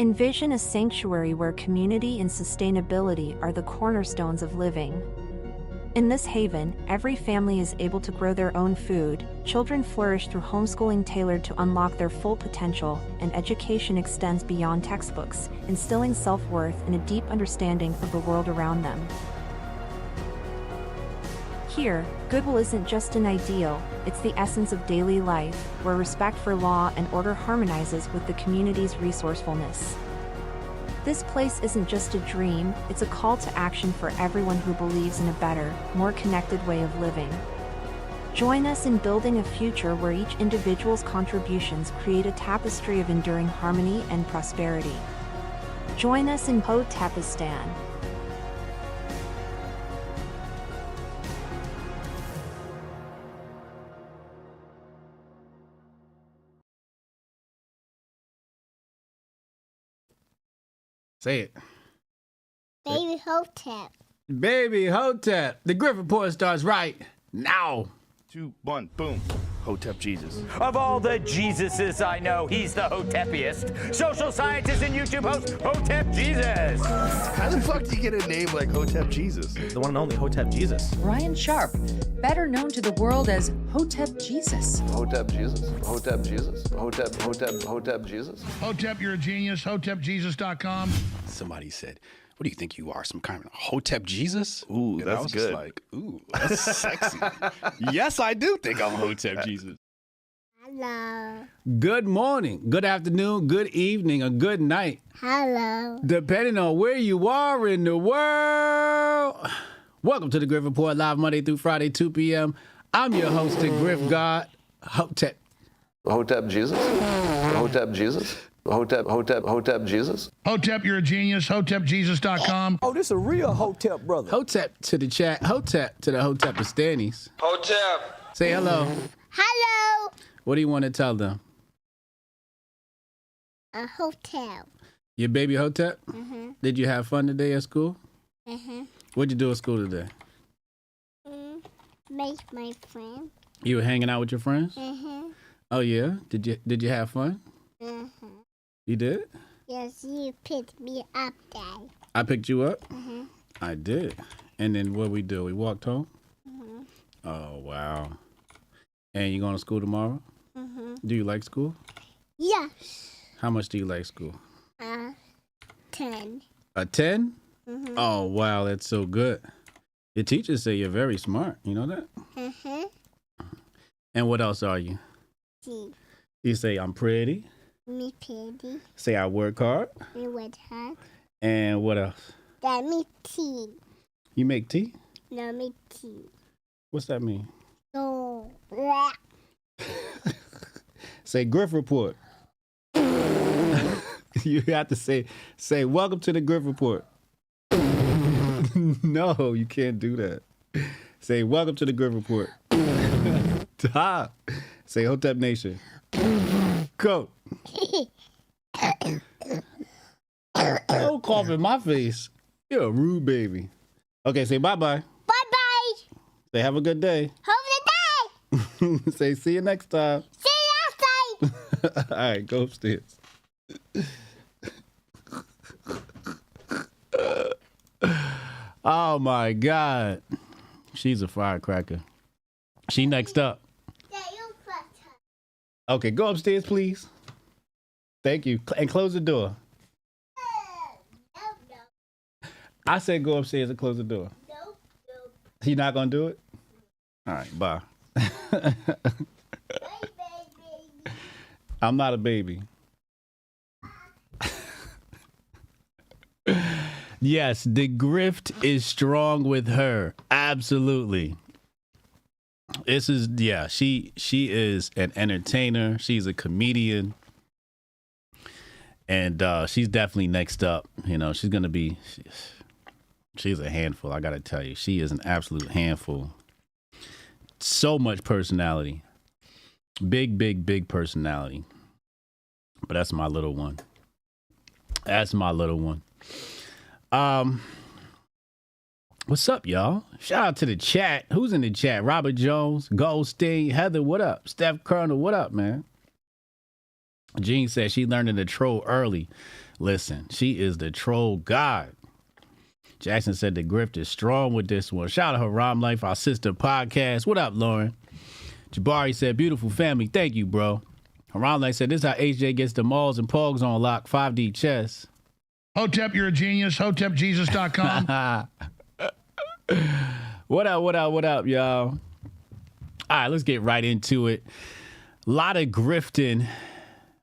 Envision a sanctuary where community and sustainability are the cornerstones of living. In this haven, every family is able to grow their own food, children flourish through homeschooling tailored to unlock their full potential, and education extends beyond textbooks, instilling self-worth and a deep understanding of the world around them. Here, goodwill isn't just an ideal, it's the essence of daily life, where respect for law and order harmonizes with the community's resourcefulness. This place isn't just a dream, it's a call to action for everyone who believes in a better, more connected way of living. Join us in building a future where each individual's contributions create a tapestry of enduring harmony and prosperity. Join us in Hotepistan. Say it. Baby Hotep. Baby Hotep. The Grift Report starts right now. 2, 1, boom. Hotep Jesus. Of all the Jesuses I know, he's the Hotepiest. Social scientist and YouTube host, Hotep Jesus. How the fuck do you get a name like Hotep Jesus? The one and only Hotep Jesus. Ryan Sharp, better known to the world as Hotep Jesus. Hotep Jesus. Hotep Jesus. Hotep Jesus. Hotep, you're a genius. HotepJesus.com. Somebody said, what do you think you are, some kind of Hotep Jesus? Ooh, And I that's was good. Just like, ooh, that's sexy. Yes, I do think I'm Hotep Jesus. Hello. Good morning, good afternoon, good evening, or good night, Hello. depending on where you are in the world. Welcome to the Grift Report, live Monday through Friday, 2 p.m. I'm your host, the Grift God, Hotep. Hotep Jesus. Hotep Jesus. Hotep Jesus. Hotep, you're a genius. HotepJesus.com. Oh, this a real Hotep brother. Hotep to the chat, Hotep to the Hotepistanis. Hotep. Say hello. Hello. What do you want to tell them? A hotel. Your baby Hotep? Did you have fun today at school? What'd you do at school today? Make my friend. You were hanging out with your friends? Oh yeah? Did you have fun? You did? Yes, you picked me up, Dad. I picked you up? I did. And then what we do? We walked home? Oh wow. And you going to school tomorrow? Do you like school? Yes. How much do you like school? 10. A 10? Oh wow, that's so good. Your teachers say you're very smart. You know that? And what else are you? See, You say I'm pretty. me pretty. Say I work hard. Me with her. And what else? That me tea. You make tea? No, me tea. What's that mean? So, Say Grift Report. You have to say welcome to the Grift Report. No, you can't do that. Say welcome to the Grift Report. Stop. Say Hotep Nation. Go. Don't cough in my face. You're a rude baby. Okay, say bye-bye. bye-bye. Say have a good day. Have a good day. Say see you next time. See you outside. All right, go upstairs. Oh my God. She's a firecracker. She next up. Yeah, you first. Okay, go upstairs, please. Thank you. And close the door. No. I said go upstairs and close the door. No. You not gonna do it? All right, bye. Baby. I'm not a baby. Yes, the grift is strong with her. Absolutely. This is, yeah, she is an entertainer. She's a comedian. And she's definitely next up. You know, she's going to be, she's a handful. I got to tell you, she is an absolute handful. So much personality. Big personality. But that's my little one. That's my little one. What's up, y'all? Shout out to the chat. Who's in the chat? Robert Jones, Goldstein, Heather, what up? Steph Colonel, what up, man? Jean said she learned to troll early. Listen, she is the troll god. Jackson said the grift is strong with this one. Shout out to Haram Life, our sister podcast. What up, Lauren? Jabari said, beautiful family. Thank you, bro. Haram Life said, this is how HJ gets the malls and pogs on lock. 5D chess. Hotep, you're a genius. HotepJesus.com. What up, y'all? All right, let's get right into it. A lot of grifting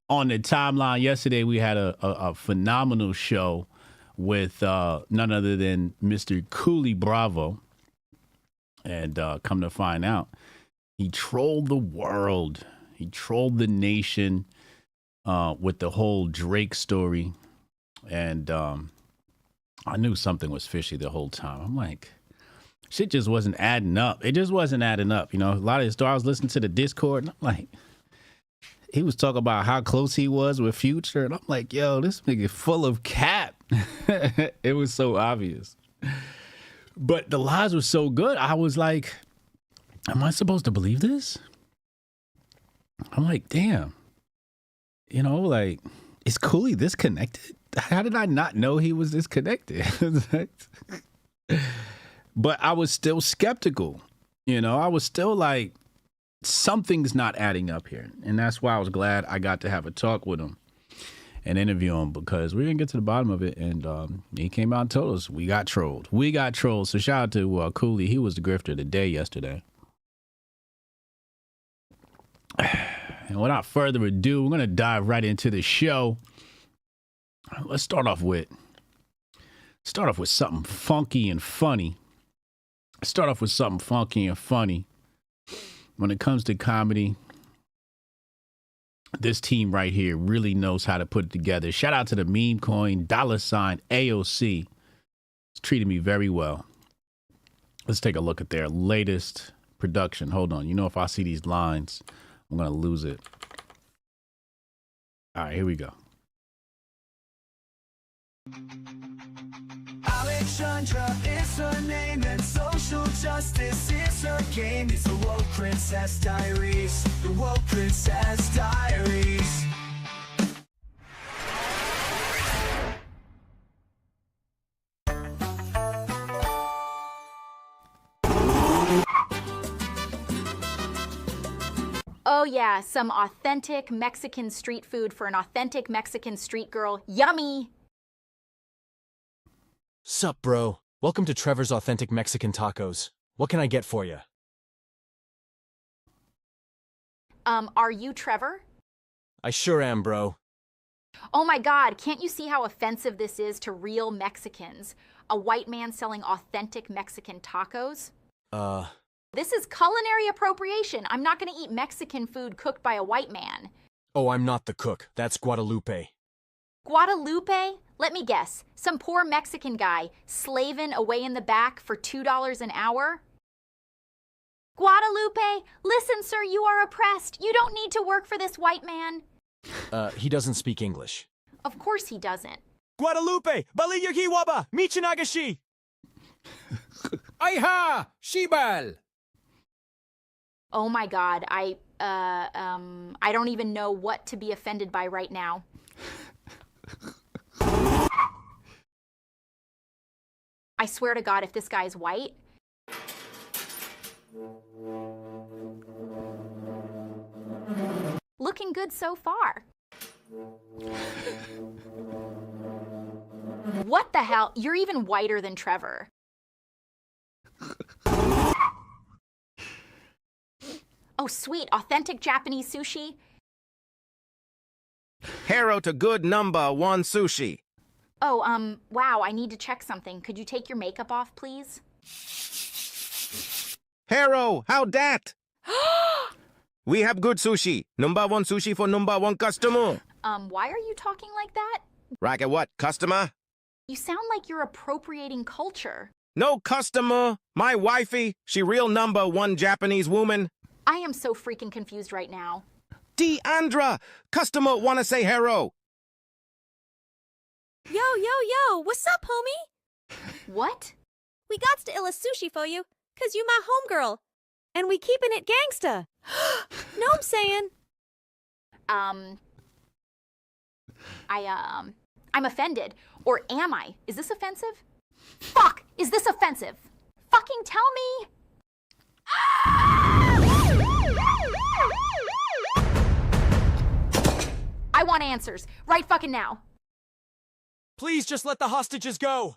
on the timeline. Yesterday, we had a phenomenal show with none other than Mr. Cooley Bravo. And come to find out, he trolled the world. He trolled the nation with the whole Drake story. And I knew something was fishy the whole time. I'm like, shit just wasn't adding up. It just wasn't adding up. You know, a lot of his stories, I was listening to the Discord, and I'm like, he was talking about how close he was with Future. And I'm like, yo, this nigga full of cap. It was so obvious. But the lies were so good. I was like, am I supposed to believe this? I'm like, damn. You know, like, is Cooley this connected? How did I not know he was this connected? But I was still skeptical. You know, I was still like, something's not adding up here. And that's why I was glad I got to have a talk with him and interview him, because we didn't get to the bottom of it. And he came out and told us we got trolled. We got trolled. So shout out to Cooley. He was the grifter of the day yesterday. And without further ado, we're going to dive right into the show. Let's start off with something funky and funny. When it comes to comedy, this team right here really knows how to put it together. Shout out to the meme coin, $ AOC. It's treated me very well. Let's take a look at their latest production. Hold on. You know, if I see these lines, I'm going to lose it. All right, here we go. Alexandra is her name, and social justice is her game. It's the Woke Princess Diaries. The Woke Princess Diaries. Oh yeah, some authentic Mexican street food for an authentic Mexican street girl. Yummy! Sup, bro? Welcome to Trevor's Authentic Mexican Tacos. What can I get for you? Are you Trevor? I sure am, bro. Oh my god, can't you see how offensive this is to real Mexicans? A white man selling authentic Mexican tacos? This is culinary appropriation. I'm not gonna eat Mexican food cooked by a white man. Oh, I'm not the cook. That's Guadalupe. Guadalupe? Let me guess. Some poor Mexican guy slaving away in the back for $2 an hour? Guadalupe, listen, sir, you are oppressed. You don't need to work for this white man. He doesn't speak English. Of course he doesn't. Guadalupe, bali yukiwaba, michinagashi. Aiha, shibal. Oh my god, I don't even know what to be offended by right now. I swear to God, if this guy's white. Looking good so far. What the hell? You're even whiter than Trevor. Oh, sweet. Authentic Japanese sushi. Hero to good number 1 sushi. Oh, wow, I need to check something. Could you take your makeup off, please? Hero, how dat? We have good sushi. Number 1 sushi for number 1 customer. Why are you talking like that? Racket what, customer? You sound like you're appropriating culture. No customer. My wifey, she real number 1 Japanese woman. I am so freaking confused right now. Deandra, customer wanna say hero. Yo, what's up, homie? What? We got to illa sushi for you, 'cause you my homegirl. And we keeping it gangsta. Know what I'm saying? I'm offended. Or am I? Is this offensive? Fuck! Is this offensive? Fucking tell me! I want answers. Right fucking now. Please just let the hostages go.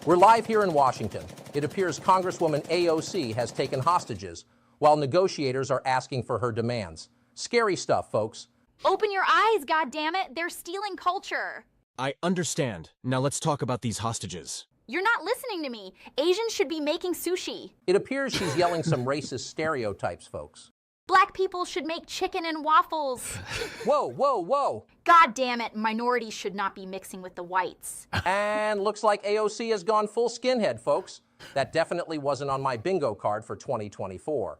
We're live here in Washington. It appears Congresswoman AOC has taken hostages while negotiators are asking for her demands. Scary stuff, folks. Open your eyes, goddammit. They're stealing culture. I understand. Now let's talk about these hostages. You're not listening to me. Asians should be making sushi. It appears she's yelling some racist stereotypes, folks. Black people should make chicken and waffles. Whoa, whoa, whoa. God damn it, minorities should not be mixing with the whites. And looks like AOC has gone full skinhead, folks. That definitely wasn't on my bingo card for 2024.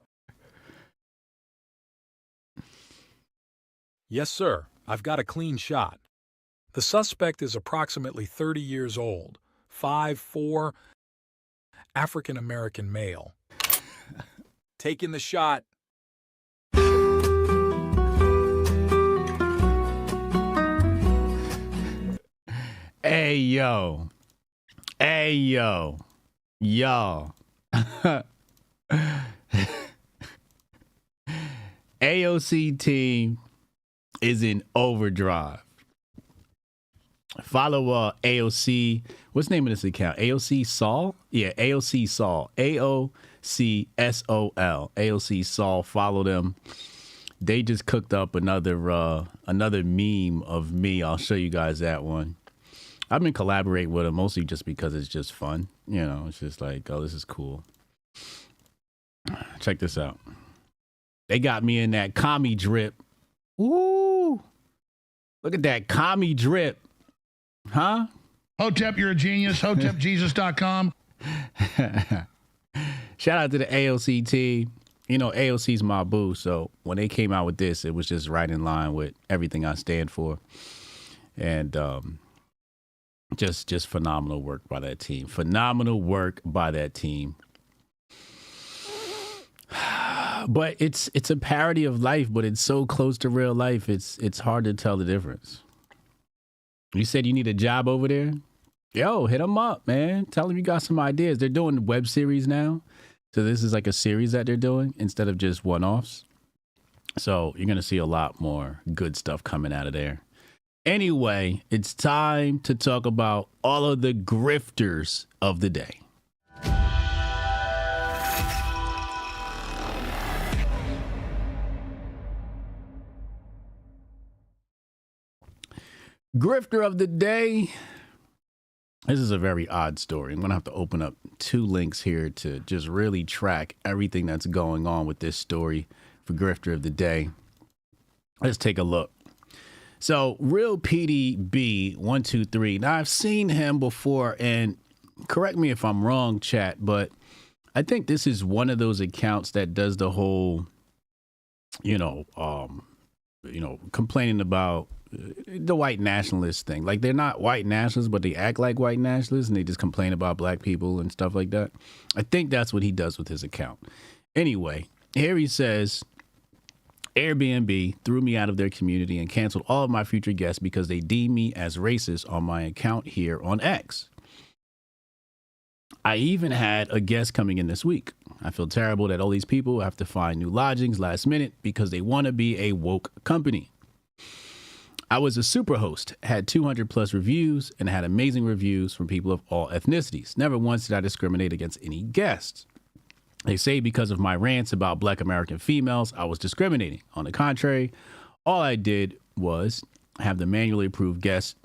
Yes, sir. I've got a clean shot. The suspect is approximately 30 years old, 5'4", African-American male. Taking the shot. Hey, yo. Hey, yo. Y'all. AOC team is in overdrive. Follow AOC. What's the name of this account? AOC Sol? Yeah, AOC Sol. AOCSOL. AOC Sol. Follow them. They just cooked up another meme of me. I'll show you guys that one. I've been collaborating with them mostly just because it's just fun. You know, it's just like, oh, this is cool. Check this out. They got me in that commie drip. Ooh. Look at that commie drip. Huh? Hotep, you're a genius. HotepJesus.com. Shout out to the AOC team. You know, AOC's my boo. So when they came out with this, it was just right in line with everything I stand for. And just phenomenal work by that team. Phenomenal work by that team. But it's a parody of life, but it's so close to real life. It's hard to tell the difference. You said you need a job over there? Yo, hit them up, man. Tell them you got some ideas. They're doing web series now. So this is like a series that they're doing instead of just one-offs. So you're going to see a lot more good stuff coming out of there. Anyway, it's time to talk about all of the grifters of the day. Grifter of the day. This is a very odd story. I'm going to have to open up 2 links here to just really track everything that's going on with this story for Grifter of the day. Let's take a look. So, Real PDB123. Now, I've seen him before, and correct me if I'm wrong, chat, but I think this is one of those accounts that does the whole, complaining about the white nationalist thing. Like, they're not white nationalists, but they act like white nationalists, and they just complain about black people and stuff like that. I think that's what he does with his account. Anyway, here he says, Airbnb threw me out of their community and canceled all of my future guests because they deem me as racist on my account here on X. I even had a guest coming in this week. I feel terrible that all these people have to find new lodgings last minute because they want to be a woke company. I was a super host, had 200 plus reviews, and had amazing reviews from people of all ethnicities. Never once did I discriminate against any guests. They say because of my rants about black American females, I was discriminating. On the contrary, all I did was have the manually approved guests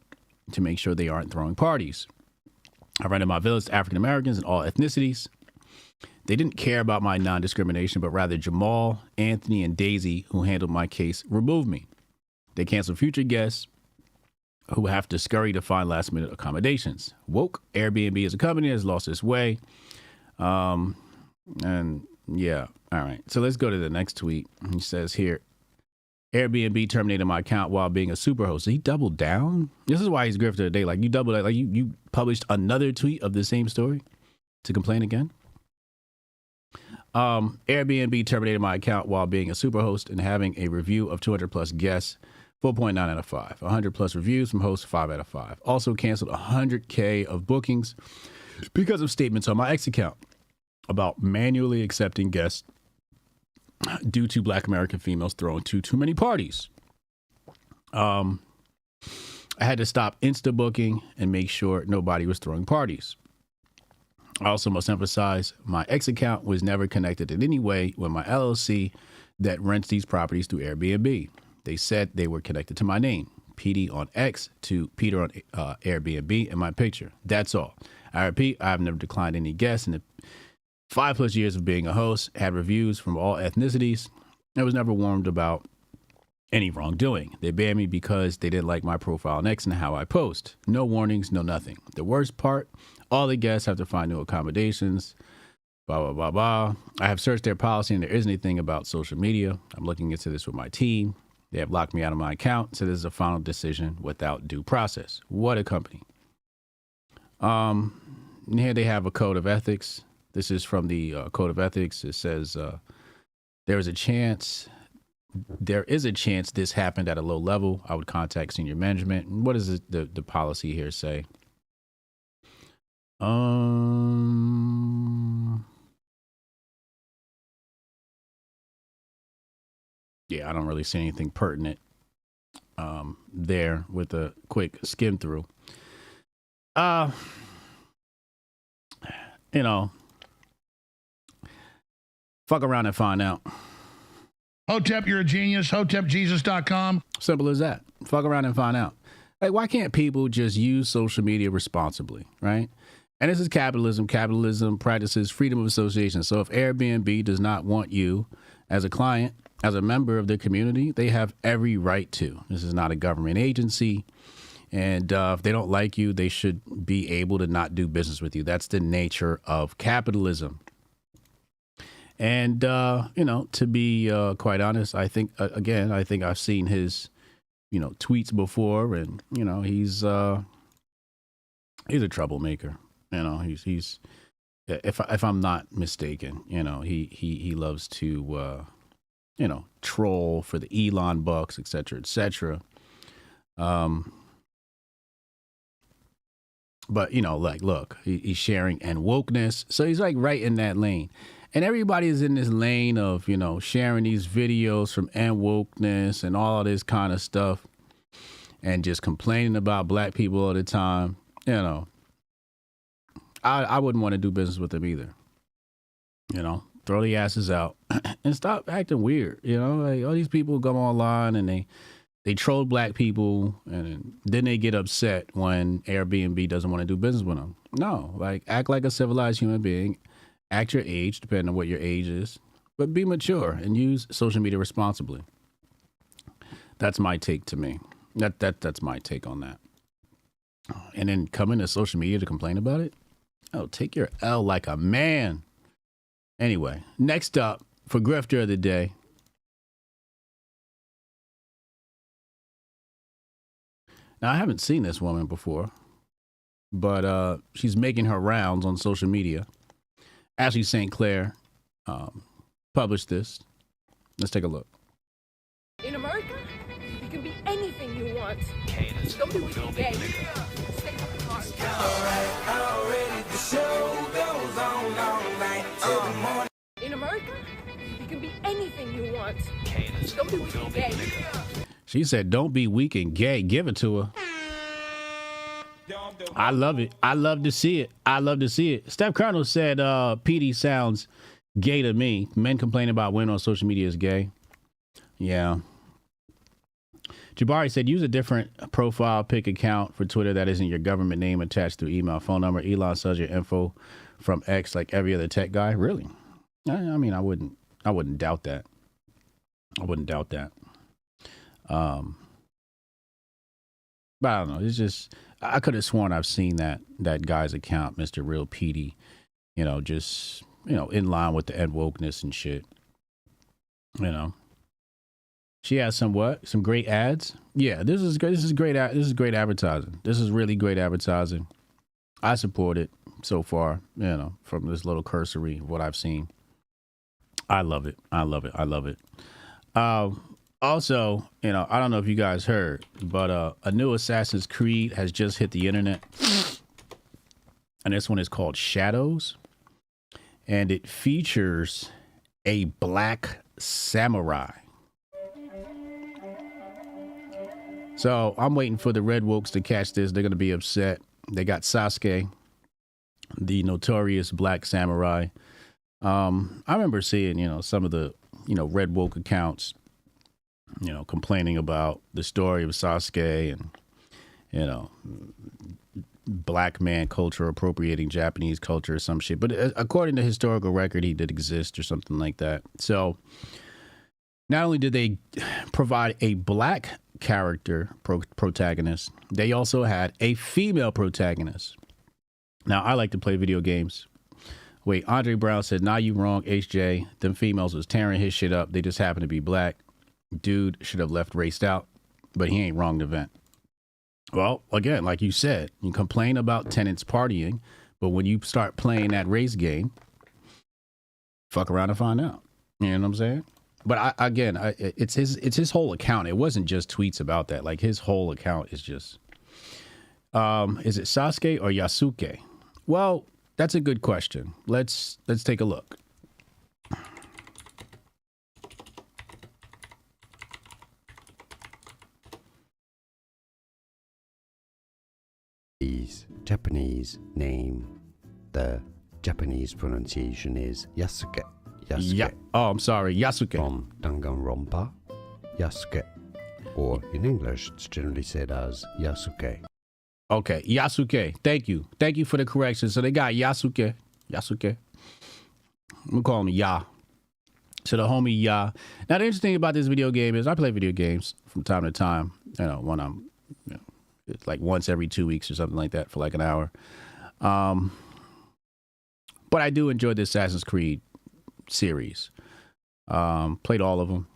to make sure they aren't throwing parties. I rented my villas to African Americans and all ethnicities. They didn't care about my non-discrimination, but rather Jamal, Anthony, and Daisy, who handled my case, removed me. They canceled future guests who have to scurry to find last-minute accommodations. Woke Airbnb is a company that has lost its way. And yeah, all right. So let's go to the next tweet. He says here, Airbnb terminated my account while being a superhost. So he doubled down. This is why he's grifted today. Like you doubled, like you published another tweet of the same story to complain again. Airbnb terminated my account while being a superhost and having a review of 200 plus guests 4.9 out of 5. 100 plus reviews from hosts, 5 out of 5. Also canceled 100K of bookings because of statements on my X account about manually accepting guests due to Black American females throwing too many parties. I had to stop Insta booking and make sure nobody was throwing parties. I also must emphasize my X account was never connected in any way with my LLC that rents these properties through Airbnb. They said they were connected to my name, PD on X to Peter on Airbnb in my picture. That's all. I repeat, I've never declined any guests in the 5+ years of being a host, had reviews from all ethnicities, and was never warned about any wrongdoing. They banned me because they didn't like my profile on X and how I post. No warnings, no nothing. The worst part, all the guests have to find new accommodations, blah, blah, blah, blah. I have searched their policy and there isn't anything about social media. I'm looking into this with my team. They have locked me out of my account, so this is a final decision without due process. What a company. Here they have a code of ethics. This is from the code of ethics. It says there is a chance this happened at a low level. I would contact senior management. What does the policy here say? Yeah, I don't really see anything pertinent there with a quick skim through. You know, fuck around and find out. Hotep, you're a genius. HotepJesus.com. Simple as that. Fuck around and find out. Like, why can't people just use social media responsibly, right? And this is capitalism. Capitalism practices freedom of association. So if Airbnb does not want you as a client, as a member of their community, they have every right to. This is not a government agency. And if they don't like you, they should be able to not do business with you. That's the nature of capitalism. And, you know, to be quite honest, I think, again, I've seen his, you know, tweets before, and, you know, he's a troublemaker. You know, he's if I'm not mistaken, you know, he loves to, you know, troll for the Elon bucks, et cetera, et cetera. But, you know, like, look, he's sharing and wokeness. So he's like right in that lane. And everybody is in this lane of, you know, sharing these videos from and wokeness and all of this kind of stuff and just complaining about black people all the time. You know, I wouldn't want to do business with them either. You know, throw the asses out and stop acting weird. You know, like all these people go online and they troll black people, and then they get upset when Airbnb doesn't want to do business with them. No, like, act like a civilized human being, act your age, depending on what your age is, but be mature and use social media responsibly. That's my take to me. That's my take on that. And then come into social media to complain about it? Oh, take your L like a man. Anyway, next up for Grifter of the Day. Now, I haven't seen this woman before, but she's making her rounds on social media. Ashley St. Clair published this. Let's take a look. In America, you can be anything you want. Don't be weak and gay. Stay fucking hard. Already the show goes on all night till the morning. In America, you can be anything you want. Don't be weak and gay. She said, don't be weak and gay. Give it to her. I love it. I love to see it. I love to see it. Steph Colonel said, PD sounds gay to me. Men complain about women on social media is gay. Yeah. Jabari said, use a different profile pic account for Twitter that isn't your government name attached through email, phone number. Elon sells your info from X like every other tech guy. Really? I mean, I wouldn't doubt that. I wouldn't doubt that. But I don't know. It's just, I could have sworn I've seen that guy's account, Mr. Real PD, you know, just, you know, in line with the end wokeness and shit. You know, she has some great ads. Yeah, this is great. This is great advertising. This is really great advertising. I support it so far, you know, from this little cursory of what I've seen. I love it. I love it. I love it. Also, you know, I don't know if you guys heard, but a new Assassin's Creed has just hit the internet. And this one is called Shadows. And it features a black samurai. So I'm waiting for the Red Wokes to catch this. They're going to be upset. They got Sasuke, the notorious black samurai. I remember seeing, you know, some of the, you know, Red Woke accounts, you know, complaining about the story of Sasuke and, you know, black man culture appropriating Japanese culture or some shit. But according to historical record, he did exist or something like that. So not only did they provide a black character protagonist, they also had a female protagonist. Now, I like to play video games. Wait, Andre Brown said, nah, you wrong, HJ. Them females was tearing his shit up. They just happen to be black. Dude should have left raced out, but he ain't wrong to vent. Well, again, like you said, you complain about tenants partying, but when you start playing that race game, fuck around and find out. You know what I'm saying? But it's his whole account. It wasn't just tweets about that. Like his whole account is just, is it Sasuke or Yasuke? Well, that's a good question. Let's take a look. Japanese name, the Japanese pronunciation is Yasuke. Yeah. Oh, I'm sorry, Yasuke. From Danganronpa, Yasuke. Or in English, it's generally said as Yasuke. Okay, Yasuke. Thank you. Thank you for the correction. So they got Yasuke. Yasuke. I'm gonna call him Ya. So the homie Ya. Now the interesting thing about this video game is I play video games from time to time. You know, when I'm, you know, it's like once every 2 weeks or something like that for like an hour. But I do enjoy the Assassin's Creed series. Played all of them.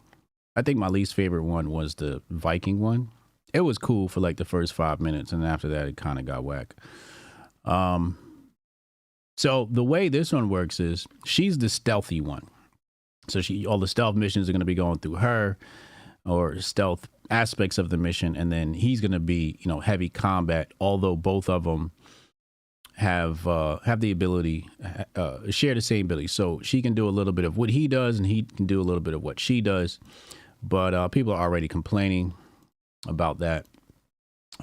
I think my least favorite one was the Viking one. It was cool for like the first 5 minutes, and after that it kind of got whack. So the way this one works is she's the stealthy one. So all the stealth missions are going to be going through her, or stealth aspects of the mission, and then he's going to be, you know, heavy combat, although both of them have the ability, share the same ability. So she can do a little bit of what he does, and he can do a little bit of what she does. But people are already complaining about that,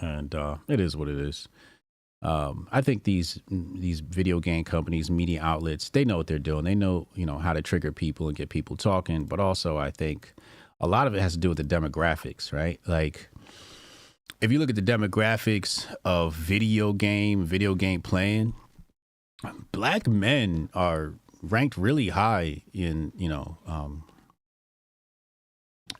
and it is what it is. I think these video game companies, media outlets, they know what they're doing. They know, you know, how to trigger people and get people talking. But also, I think a lot of it has to do with the demographics, right? Like, if you look at the demographics of video game playing, black men are ranked really high in, you know,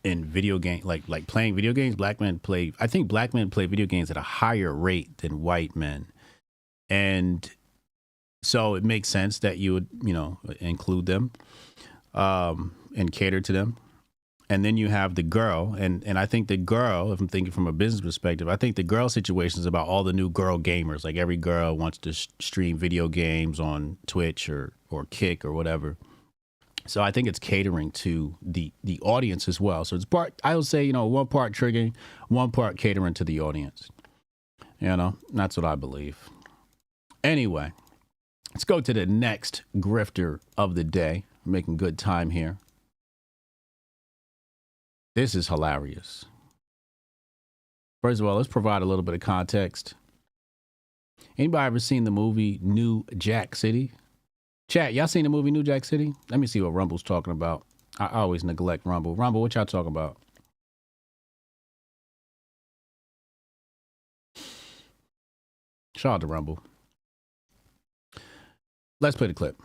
in video game, like playing video games. I think black men play video games at a higher rate than white men. And so it makes sense that you would, you know, include them, and cater to them. And then you have the girl, and I think the girl, if I'm thinking from a business perspective, I think the girl situation is about all the new girl gamers. Like every girl wants to stream video games on Twitch or Kick or whatever. So I think it's catering to the audience as well. So it's I would say, you know, one part triggering, one part catering to the audience. You know, that's what I believe. Anyway, let's go to the next grifter of the day. I'm making good time here. This is hilarious. First of all, let's provide a little bit of context. Anybody ever seen the movie New Jack City? Chat, y'all seen the movie New Jack City? Let me see what Rumble's talking about. I always neglect Rumble. Rumble, what y'all talking about? Shout out to Rumble. Let's play the clip.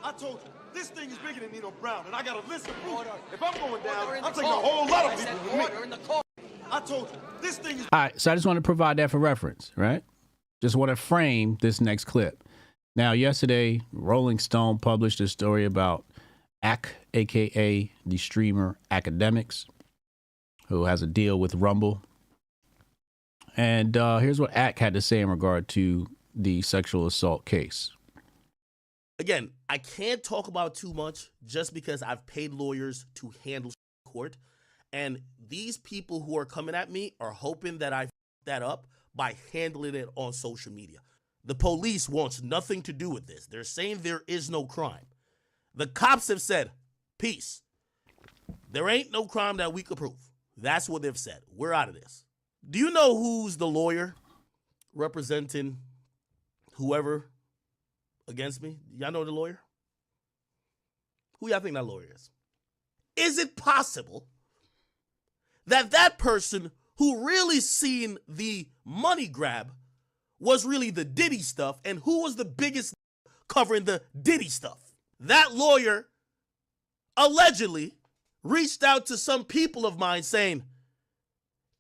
I told you, this thing is bigger than Nino Brown, and I got a list of proof. If I'm going down, I'm taking a whole lot of people with me. I told you, this thing is... All right, so I just want to provide that for reference, right? Just want to frame this next clip. Now, yesterday, Rolling Stone published a story about Ak, a.k.a. the streamer Academics, who has a deal with Rumble. And here's what Ak had to say in regard to the sexual assault case. Again, I can't talk about too much just because I've paid lawyers to handle court. And these people who are coming at me are hoping that I f that up by handling it on social media. The police wants nothing to do with this. They're saying there is no crime. The cops have said, peace. There ain't no crime that we could prove. That's what they've said. We're out of this. Do you know who's the lawyer representing whoever against me? Y'all know the lawyer? Who y'all think that lawyer is? Is it possible that that person who really seen the money grab was really the Diddy stuff, and who was the biggest covering the Diddy stuff? That lawyer allegedly reached out to some people of mine saying,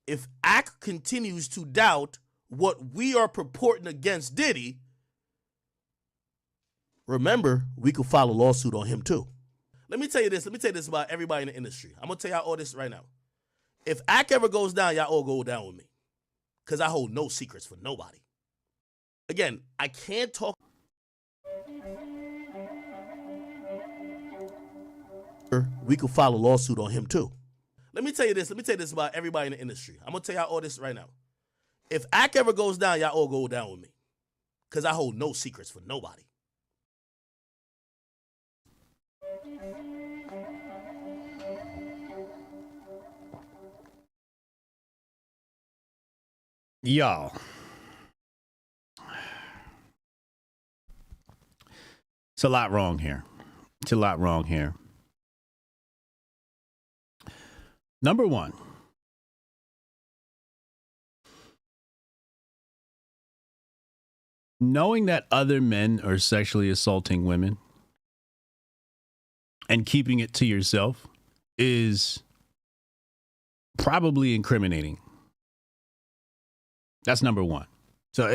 if ACT continues to doubt what we are purporting against Diddy, remember, we could file a lawsuit on him too. Let me tell you this. Let me tell you this about everybody in the industry. I'm going to tell y'all all this right now. If ACT ever goes down, y'all all go down with me. Because I hold no secrets for nobody. Again, I can't talk. We could file a lawsuit on him too. Let me tell you this. Let me tell you this about everybody in the industry. I'm going to tell y'all all this right now. If ACT ever goes down, y'all all go down with me. Because I hold no secrets for nobody. Y'all, it's a lot wrong here. It's a lot wrong here. Number one, knowing that other men are sexually assaulting women and keeping it to yourself is probably incriminating. That's number one. So,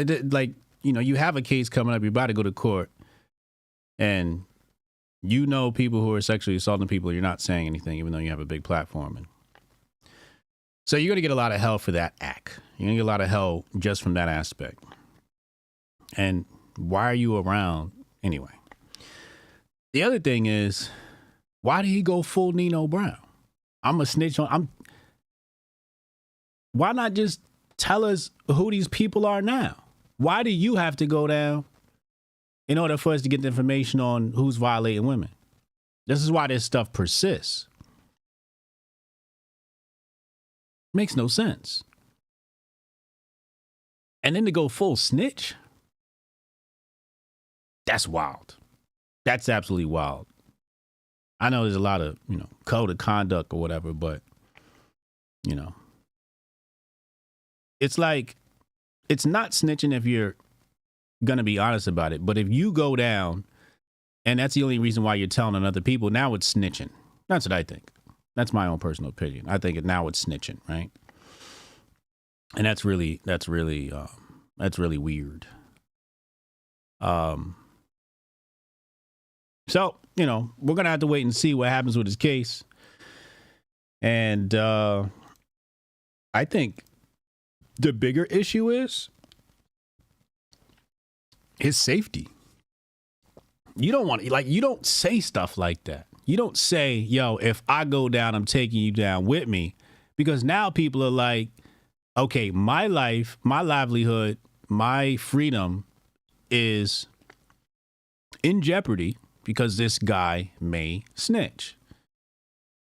you have a case coming up, you're about to go to court, and you know people who are sexually assaulting people, you're not saying anything, even though you have a big platform. And so you're going to get a lot of hell for that act. You're going to get a lot of hell just from that aspect. And why are you around anyway? The other thing is, why did he go full Nino Brown? I'm a snitch on. Why not just tell us who these people are now? Why do you have to go down in order for us to get the information on who's violating women? This is why this stuff persists. Makes no sense. And then to go full snitch? That's wild. That's absolutely wild. I know there's a lot of, code of conduct or whatever, but, it's like, it's not snitching if you're going to be honest about it. But if you go down and that's the only reason why you're telling on other people, now it's snitching. That's what I think. That's my own personal opinion. I think now it's snitching, right? And that's really weird. So, we're going to have to wait and see what happens with his case. And I think the bigger issue is his safety. You don't want to, you don't say stuff like that. You don't say, yo, if I go down, I'm taking you down with me. Because now people are like, okay, my life, my livelihood, my freedom is in jeopardy because this guy may snitch.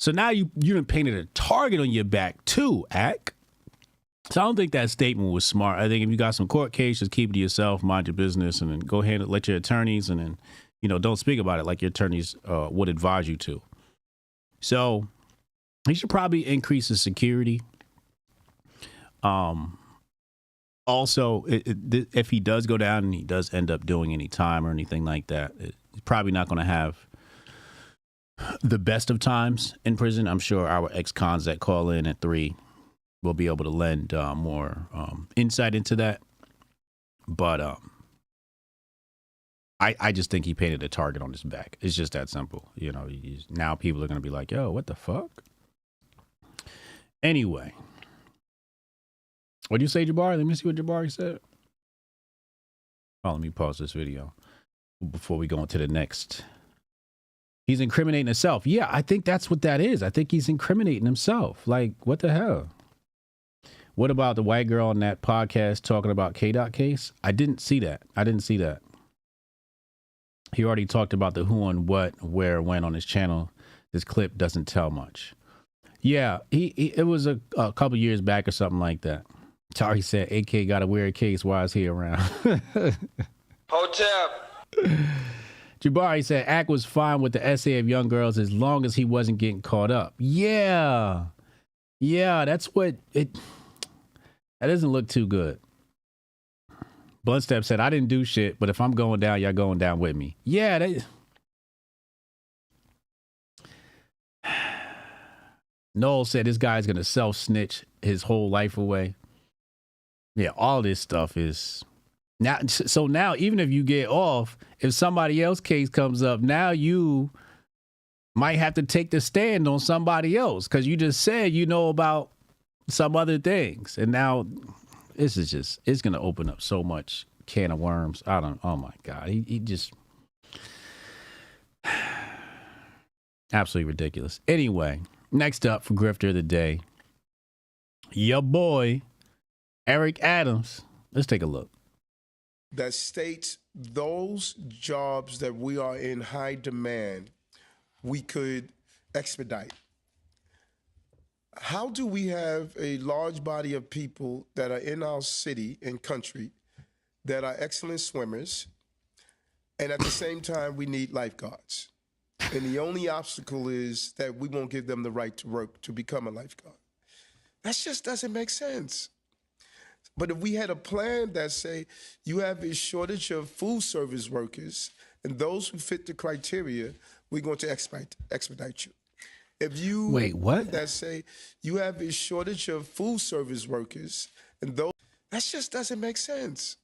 So now you done painted a target on your back too, ACT. So I don't think that statement was smart. I think if you got some court case, just keep it to yourself, mind your business, and then go ahead and let your attorneys, and then, don't speak about it like your attorneys would advise you to. So he should probably increase his security. Also, if he does go down and he does end up doing any time or anything like that, he's probably not going to have the best of times in prison. I'm sure our ex-cons that call in at 3 will be able to lend more insight into that. But I just think he painted a target on his back. It's just that simple. Now people are going to be like, yo, what the fuck? Anyway. What do you say, Jabari? Let me see what Jabari said. Oh, let me pause this video before we go into the next. He's incriminating himself. Yeah, I think that's what that is. I think he's incriminating himself. Like, what the hell? What about the white girl on that podcast talking about K-Dot case? I didn't see that. He already talked about the who and what, where, when on his channel. This clip doesn't tell much. Yeah, it was a couple years back or something like that. Tari said, AK got a weird case while is he around? Hotep. Jabari said, Ack was fine with the essay of young girls as long as he wasn't getting caught up. Yeah. Yeah, that's what it... That doesn't look too good. Bluntstep said, I didn't do shit, but if I'm going down, y'all going down with me. Yeah, Noel said this guy's going to self-snitch his whole life away. Yeah, all this stuff is... Now, so now, even if you get off, if somebody else's case comes up, now you might have to take the stand on somebody else because you just said you know about some other things. And now this is just, it's going to open up so much can of worms. Oh my God. He just, absolutely ridiculous. Anyway, next up for Grifter of the Day, your boy, Eric Adams. Let's take a look. That states those jobs that we are in high demand, we could expedite. How do we have a large body of people that are in our city and country that are excellent swimmers, and at the same time we need lifeguards? And the only obstacle is that we won't give them the right to work to become a lifeguard. That just doesn't make sense. But if we had a plan that say you have a shortage of food service workers and those who fit the criteria, we're going to expedite you. If you wait, what? That say you have a shortage of food service workers and those, that just doesn't make sense.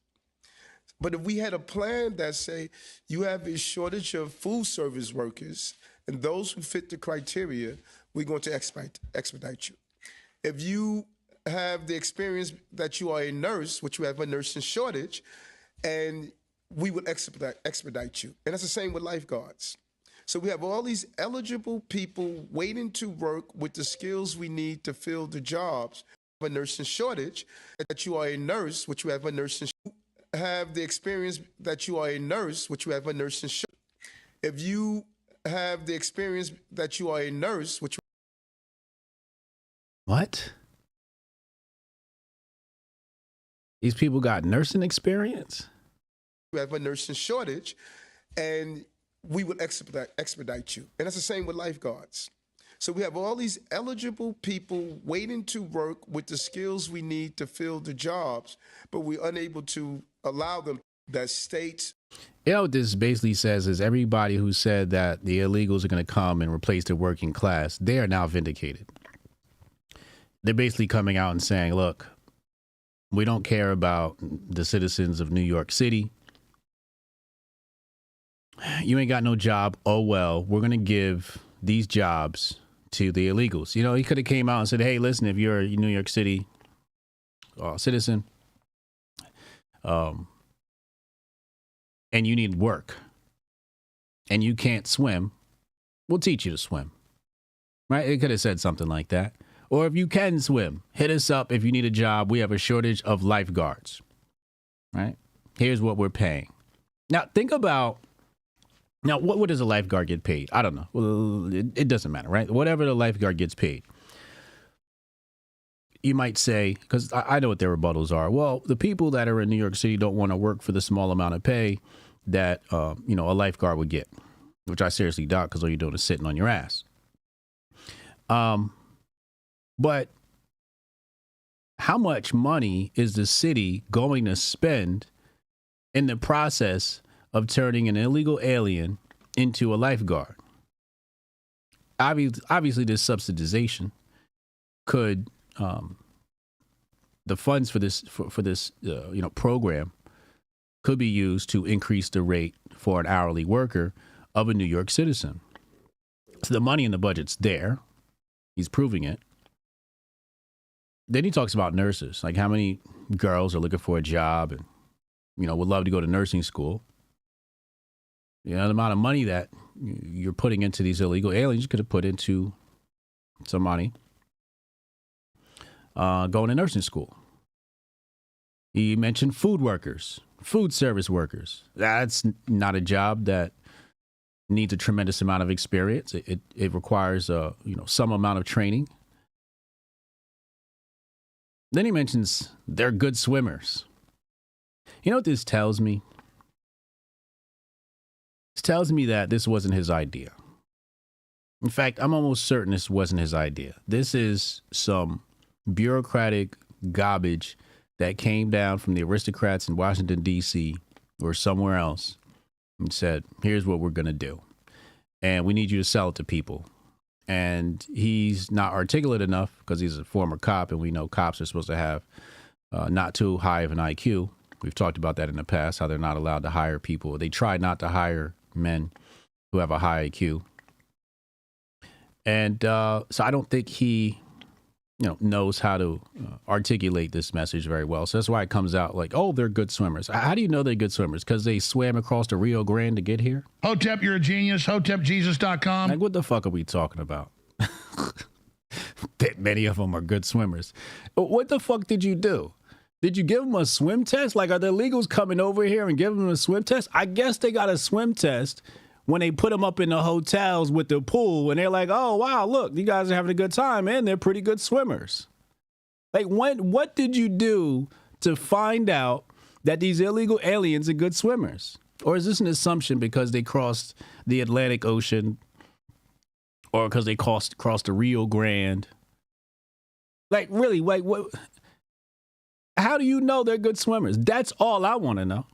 But if we had a plan that say you have a shortage of food service workers and those who fit the criteria, we're going to expedite you. If you have the experience that you are a nurse, which you have a nursing shortage, and we will expedite you. And that's the same with lifeguards. So we have all these eligible people waiting to work with the skills we need to fill the jobs. A nursing shortage, that you are a nurse, which you have a nursing have the experience that you are a nurse, which you have a nursing shortage. If you have the experience that you are a nurse, which what? These people got nursing experience? We have a nursing shortage, and we will expedite you. And that's the same with lifeguards. So we have all these eligible people waiting to work with the skills we need to fill the jobs, but we're unable to allow them. That states. You know what this basically says is everybody who said that the illegals are going to come and replace the working class, they are now vindicated. They're basically coming out and saying, look, we don't care about the citizens of New York City. You ain't got no job. Oh, well, we're going to give these jobs to the illegals. You know, he could have came out and said, hey, listen, if you're a New York City citizen and you need work and you can't swim, we'll teach you to swim. Right? It could have said something like that. Or if you can swim, hit us up if you need a job. We have a shortage of lifeguards. Right? Here's what we're paying. Now, think about, now, what does a lifeguard get paid? I don't know. Well, it doesn't matter, right? Whatever the lifeguard gets paid. You might say, because I know what their rebuttals are. Well, the people that are in New York City don't want to work for the small amount of pay that, a lifeguard would get, which I seriously doubt because all you're doing is sitting on your ass. But how much money is the city going to spend in the process of turning an illegal alien into a lifeguard? Obviously, this subsidization could, the funds for this program could be used to increase the rate for an hourly worker of a New York citizen. So the money in the budget's there. He's proving it. Then he talks about nurses, like how many girls are looking for a job and, would love to go to nursing school. The amount of money that you're putting into these illegal aliens, you could have put into some money going to nursing school. He mentioned food workers, food service workers. That's not a job that needs a tremendous amount of experience. It requires some amount of training. Then he mentions they're good swimmers. You know what this tells me? This tells me that this wasn't his idea. In fact, I'm almost certain this wasn't his idea. This is some bureaucratic garbage that came down from the aristocrats in Washington, D.C. or somewhere else and said, here's what we're going to do. And we need you to sell it to people. And he's not articulate enough because he's a former cop, and we know cops are supposed to have not too high of an IQ. We've talked about that in the past, how they're not allowed to hire people. They try not to hire men who have a high IQ. And so I don't think he knows how to articulate this message very well. So that's why it comes out like, oh, they're good swimmers. How do you know they're good swimmers? Because they swam across the Rio Grande to get here? Hotep, you're a genius. HotepJesus.com. Like, what the fuck are we talking about? That many of them are good swimmers. What the fuck did you do? Did you give them a swim test? Like, are the illegals coming over here and giving them a swim test? I guess they got a swim test when they put them up in the hotels with the pool, and they're like, oh, wow, look, you guys are having a good time, and they're pretty good swimmers. Like, what did you do to find out that these illegal aliens are good swimmers? Or is this an assumption because they crossed the Atlantic Ocean or because they crossed the Rio Grande? Like, really, like, what? How do you know they're good swimmers? That's all I want to know.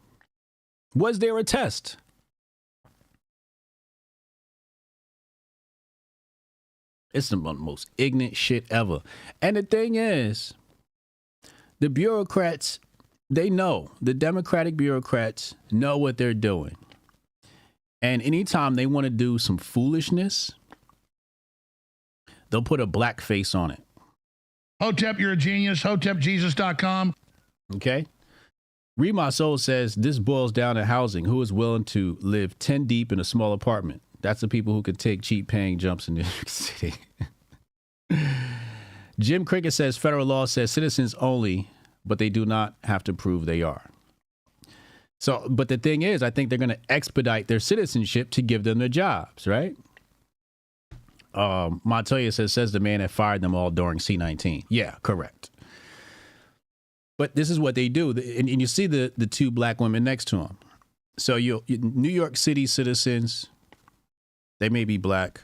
Was there a test? It's the most ignorant shit ever. And the thing is, the bureaucrats, they know. The Democratic bureaucrats know what they're doing. And anytime they want to do some foolishness, they'll put a black face on it. Hotep, you're a genius. HotepJesus.com. Okay. Read My Soul says, this boils down to housing. Who is willing to live 10 deep in a small apartment? That's the people who could take cheap paying jumps in New York City. Jim Cricket says federal law says citizens only, but they do not have to prove they are. So, but the thing is, I think they're going to expedite their citizenship to give them the jobs, right? Montoya says the man that fired them all during C-19. Yeah, correct. But this is what they do. And you see the two black women next to him. So you New York City citizens, they may be black.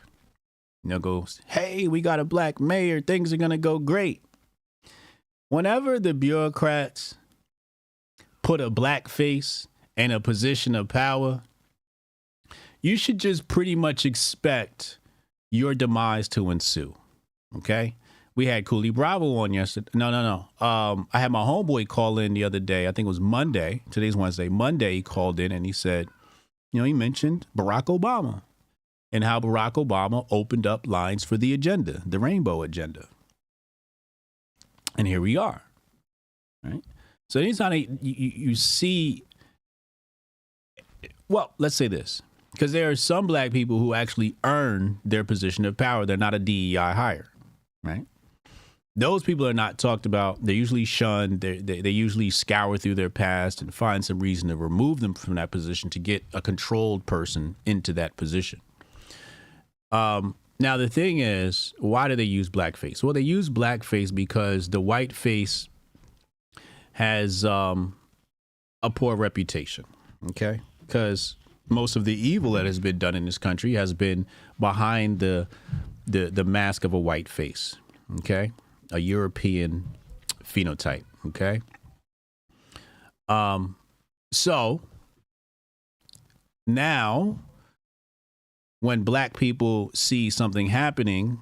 Goes, hey, we got a black mayor. Things are going to go great. Whenever the bureaucrats put a black face in a position of power, you should just pretty much expect your demise to ensue. Okay? We had Cooley Bravo on yesterday. No. I had my homeboy call in the other day. I think it was Monday. Today's Wednesday. Monday, he called in and he said, he mentioned Barack Obama. And how Barack Obama opened up lines for the agenda, the rainbow agenda. And here we are, right? So anytime you see, well, let's say this, because there are some black people who actually earn their position of power. They're not a DEI hire, right? Those people are not talked about. They're usually shunned. They usually scour through their past and find some reason to remove them from that position to get a controlled person into that position. Now, the thing is, why do they use blackface? Well, they use blackface because the white face has a poor reputation, okay? Because most of the evil that has been done in this country has been behind the mask of a white face, okay? A European phenotype, okay? So now, when black people see something happening,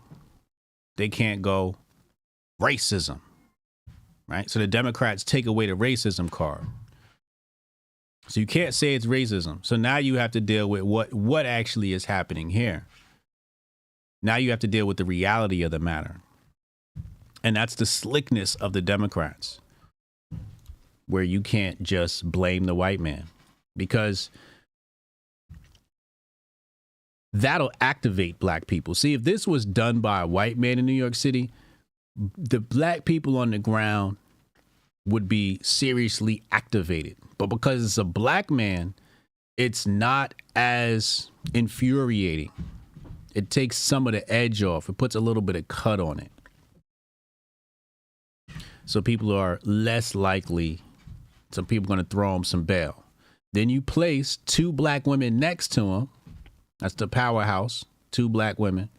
they can't go racism, right? So the Democrats take away the racism card. So you can't say it's racism. So now you have to deal with what actually is happening here. Now you have to deal with the reality of the matter. And that's the slickness of the Democrats, where you can't just blame the white man, because that'll activate black people. See, if this was done by a white man in New York City, the black people on the ground would be seriously activated. But because it's a black man, it's not as infuriating. It takes some of the edge off. It puts a little bit of cut on it. So people are less likely, some people are going to throw them some bail. Then you place 2 black women next to him. That's the powerhouse, 2 black women.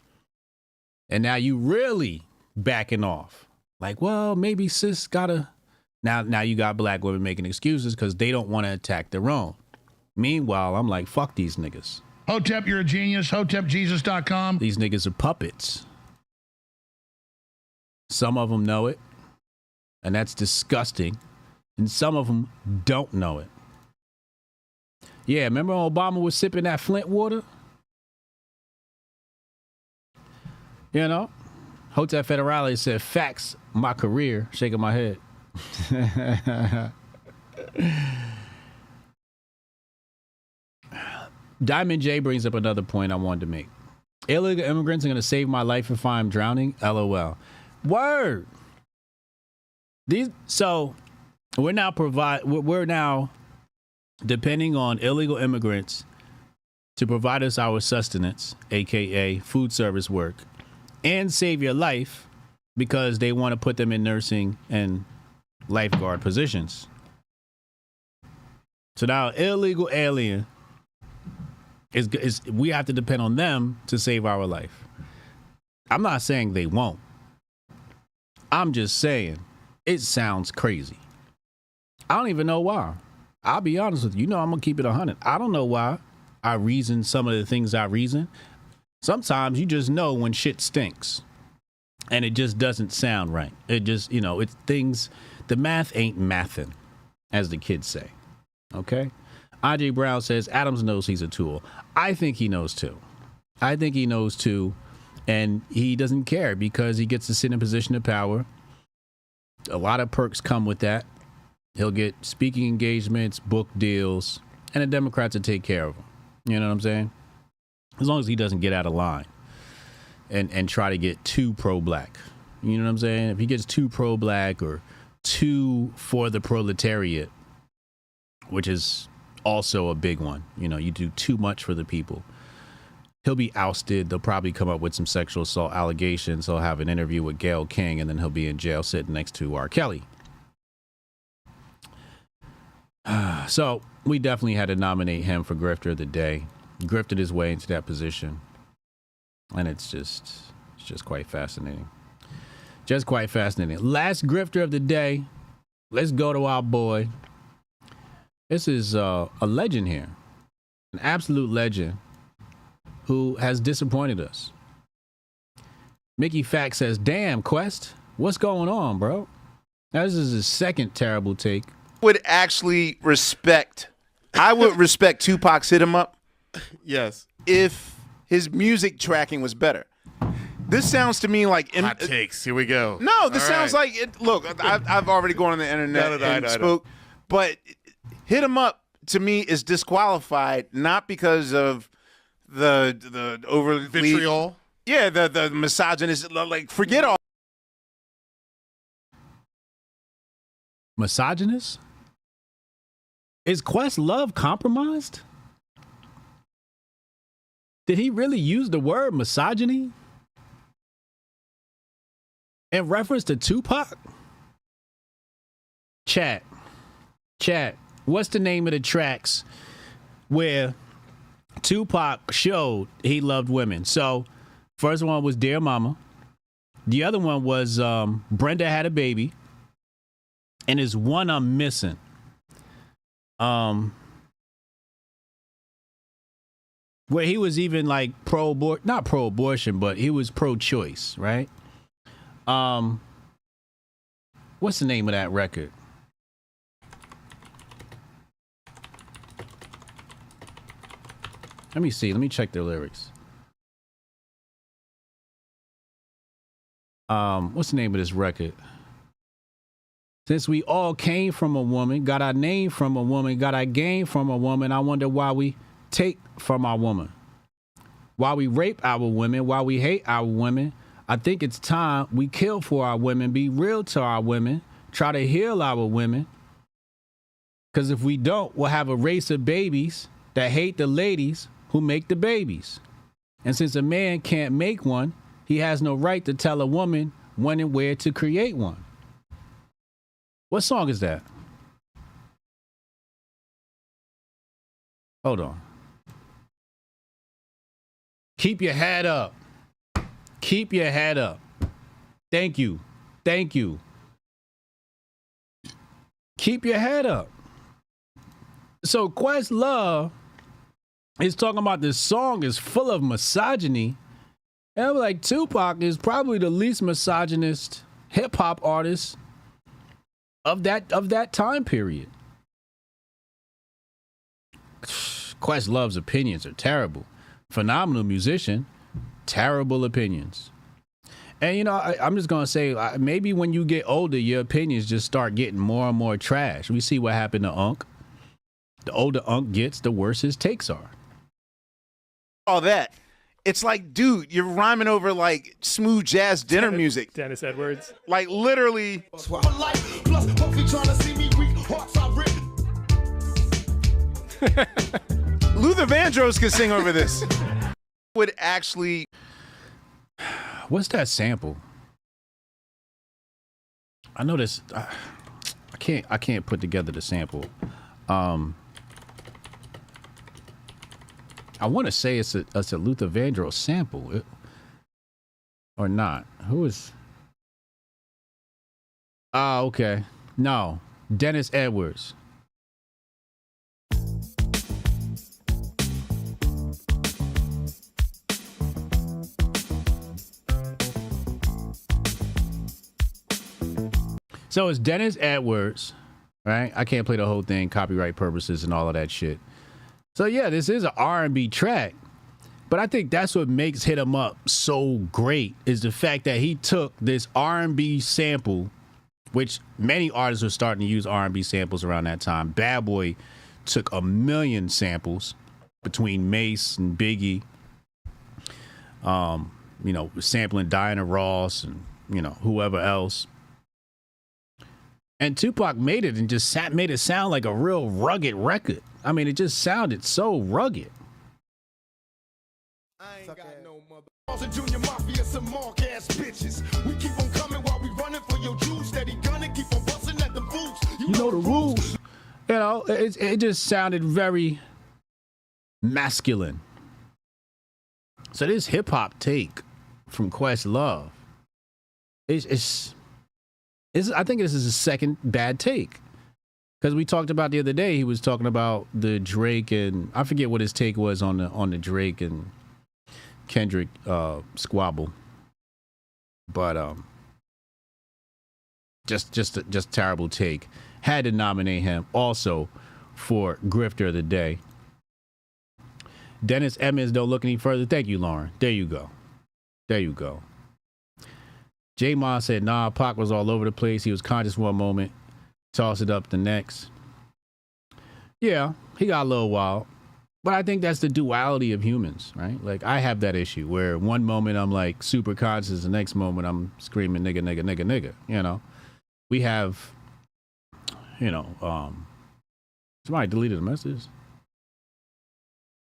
And now you really backing off. Like, well, maybe sis gotta. Now you got black women making excuses because they don't want to attack their own. Meanwhile, I'm like, fuck these niggas. Hotep, you're a genius. HotepJesus.com. These niggas are puppets. Some of them know it, and that's disgusting. And some of them don't know it. Yeah, remember when Obama was sipping that Flint water? You know? Hotep Federale said, facts, my career, shaking my head. Diamond J brings up another point I wanted to make. Illegal immigrants are going to save my life if I'm drowning? LOL. Word. So we're now depending on illegal immigrants to provide us our sustenance, aka food service work, and save your life because they want to put them in nursing and lifeguard positions. So now illegal alien is we have to depend on them to save our life. I'm not saying they won't. I'm just saying it sounds crazy. I don't even know why. I'll be honest with you. You know, I'm going to keep it 100. I don't know why I reason some of the things I reason. Sometimes you just know when shit stinks and it just doesn't sound right. It just, you know, it's things, the math ain't mathin', as the kids say. Okay? IJ Brown says Adams knows he's a tool. I think he knows too. And he doesn't care because he gets to sit in a position of power. A lot of perks come with that. He'll get speaking engagements, book deals, and the Democrats will take care of him. You know what I'm saying? As long as he doesn't get out of line and try to get too pro-black. You know what I'm saying? If he gets too pro-black or too for the proletariat, which is also a big one. You know, you do too much for the people. He'll be ousted. They'll probably come up with some sexual assault allegations. He'll have an interview with Gayle King, and then he'll be in jail sitting next to R. Kelly. So we definitely had to nominate him for Grifter of the Day. Grifted his way into that position. And it's just quite fascinating. Just quite fascinating. Last Grifter of the Day. Let's go to our boy. This is a legend here. An absolute legend who has disappointed us. Mickey Fack says, damn, Quest, what's going on, bro? Now, this is his second terrible take. Would actually respect, I would respect Tupac's Hit 'Em Up. Yes. If his music tracking was better. This sounds to me like hot takes. Here we go. No, this sounds like it. Look, I've already gone on the internet and spoke, but Hit 'Em Up to me is disqualified not because of the overly vitriol. Yeah, the misogynist. Like, forget all. Misogynist? Is Questlove compromised? Did he really use the word misogyny in reference to Tupac? Chat, what's the name of the tracks where Tupac showed he loved women? So, first one was Dear Mama. The other one was Brenda Had a Baby. And there's one I'm missing. Where he was even like not pro-abortion, but he was pro-choice, right? What's the name of that record? Let me see. Let me check their lyrics. What's the name of this record? Since we all came from a woman, got our name from a woman, got our game from a woman, I wonder why we take from our woman. while we rape our women, while we hate our women, I think it's time we kill for our women, be real to our women, try to heal our women. Because if we don't, we'll have a race of babies that hate the ladies who make the babies. And since a man can't make one, he has no right to tell a woman when and where to create one. What song is that? Hold on. Keep your head up. Keep your head up. Thank you. Thank you. Keep your head up. So Questlove is talking about this song is full of misogyny. And I'm like, Tupac is probably the least misogynist hip hop artist of that time period. Questlove's opinions are terrible. Phenomenal musician, terrible opinions. And, you know, I'm just going to say, maybe when you get older, your opinions just start getting more and more trash. We see what happened to Unc. The older Unc gets, the worse his takes are. All that. It's like, dude, you're rhyming over like smooth jazz dinner music. Dennis Edwards. Like literally. Luther Vandross could sing over this. Would actually. What's that sample? I know this. I can't put together the sample. I want to say it's a Luther Vandross sample, or not. Who is? Okay. No, Dennis Edwards. So it's Dennis Edwards, right? I can't play the whole thing, copyright purposes and all of that shit. So yeah, this is an R&B track, but I think that's what makes Hit 'Em Up so great is the fact that he took this R&B sample, which many artists were starting to use R&B samples around that time. Bad Boy took 1 million samples between Mace and Biggie, you know, sampling Diana Ross and, you know, whoever else. And Tupac made it and just made it sound like a real rugged record. I mean, it just sounded so rugged. I ain't got no mother. Junior Mafia, some mark ass bitches. We keep on coming while we running for your juice. Steady gunning, keep on busting at the boots. You know the rules. You know, it just sounded very masculine. So this hip hop take from Questlove, I think this is his second bad take. Because we talked about the other day, he was talking about the Drake and I forget what his take was on the Drake and Kendrick squabble. But just terrible take. Had to nominate him also for Grifter of the Day. Dennis Emmons, don't look any further. Thank you, Lauren. There you go. There you go. J-Mon said, nah, Pac was all over the place. He was conscious one moment, toss it up the next. Yeah, he got a little wild. But I think that's the duality of humans, right? Like, I have that issue where one moment I'm like super conscious, the next moment I'm screaming nigga, nigga, nigga, nigga, you know? We have, you know, somebody deleted a message.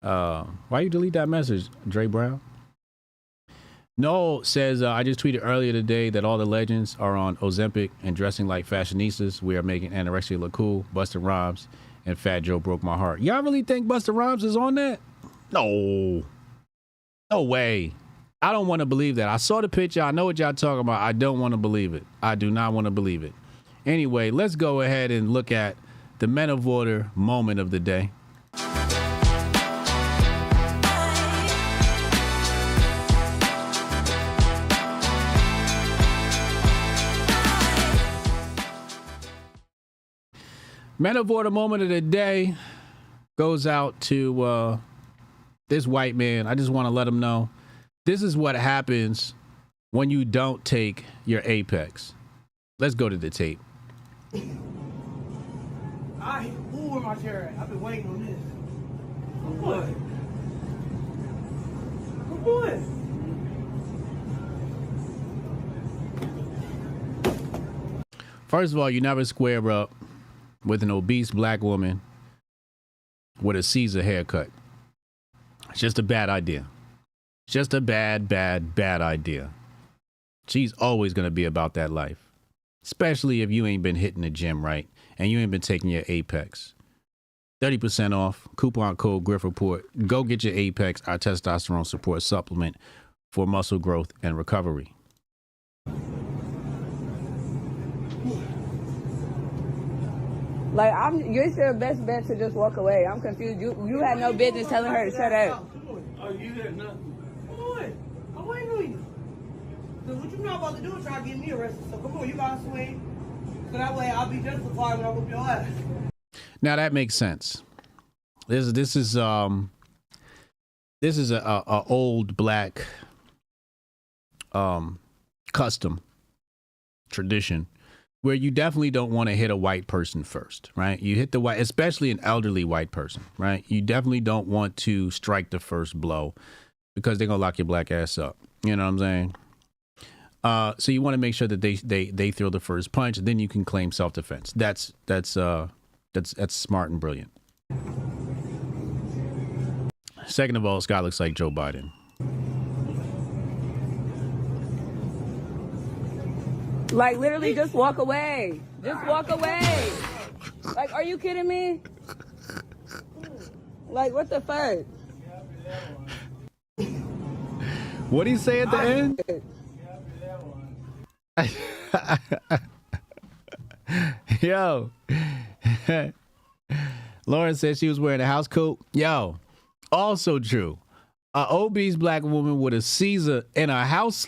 Why you delete that message, Dre Brown? Noel says, I just tweeted earlier today that all the legends are on Ozempic and dressing like fashionistas. We are making anorexia look cool. Busta Rhymes and Fat Joe broke my heart. Y'all really think Busta Rhymes is on that? No. No way. I don't want to believe that. I saw the picture. I know what y'all talking about. I don't want to believe it. I do not want to believe it. Anyway, let's go ahead and look at the Men of Order moment of the day. Men of Order moment of the day goes out to this white man. I just want to let him know this is what happens when you don't take your apex. Let's go to the tape. Who am I carrying? I've been waiting on this. What? First of all, you never square up with an obese black woman with a Caesar haircut. It's just a bad idea. Just a bad idea. She's always going to be about that life. Especially if you ain't been hitting the gym right and you ain't been taking your Apex. 30% off, coupon code Grift Report. Go get your Apex, our testosterone support supplement for muscle growth and recovery. Like, you're your best bet to just walk away. I'm confused. You had no business telling her to shut up. Oh, you had nothing. Come on. I'm waiting on you. Because what you're not about to do is try to get me arrested. So come on, you got to swing. So that way I'll be justified when I whoop your ass. Now that makes sense. This is a old black custom tradition where you definitely don't want to hit a white person first, right? You hit the white, especially an elderly white person, right? You definitely don't want to strike the first blow because they're gonna lock your black ass up. You know what I'm saying? So you want to make sure that they throw the first punch, and then you can claim self-defense. That's smart and brilliant. Second of all, Scott looks like Joe Biden. Like, literally, just walk away. Just walk away. Like, are you kidding me? Like, what the fuck? What did he say at the end? Yo. Lauren said she was wearing a house coat. Yo, also true. An obese black woman with a Caesar and a house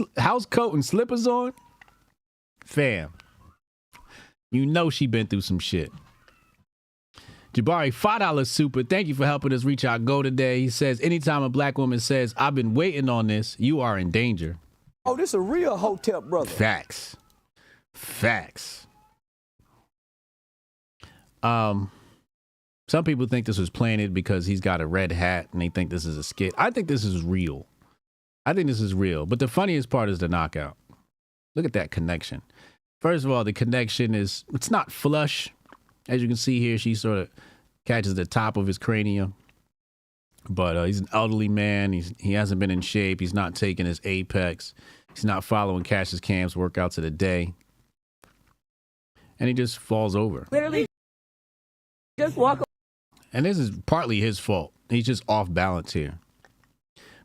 coat and slippers on? Fam. You know she been through some shit. Jabari, $5 super. Thank you for helping us reach our goal today. He says, anytime a black woman says, I've been waiting on this, you are in danger. Oh, this a real Hotep brother. Facts. Some people think this was planted because he's got a red hat and they think this is a skit. I think this is real. But the funniest part is the knockout. Look at that connection. First of all, the connection it's not flush. As you can see here, she sort of catches the top of his cranium. But he's an elderly man. He hasn't been in shape. He's not taking his Apex. He's not following Cassius Cam's workouts of the day. And he just falls over. Literally, just walk away. And this is partly his fault. He's just off balance here.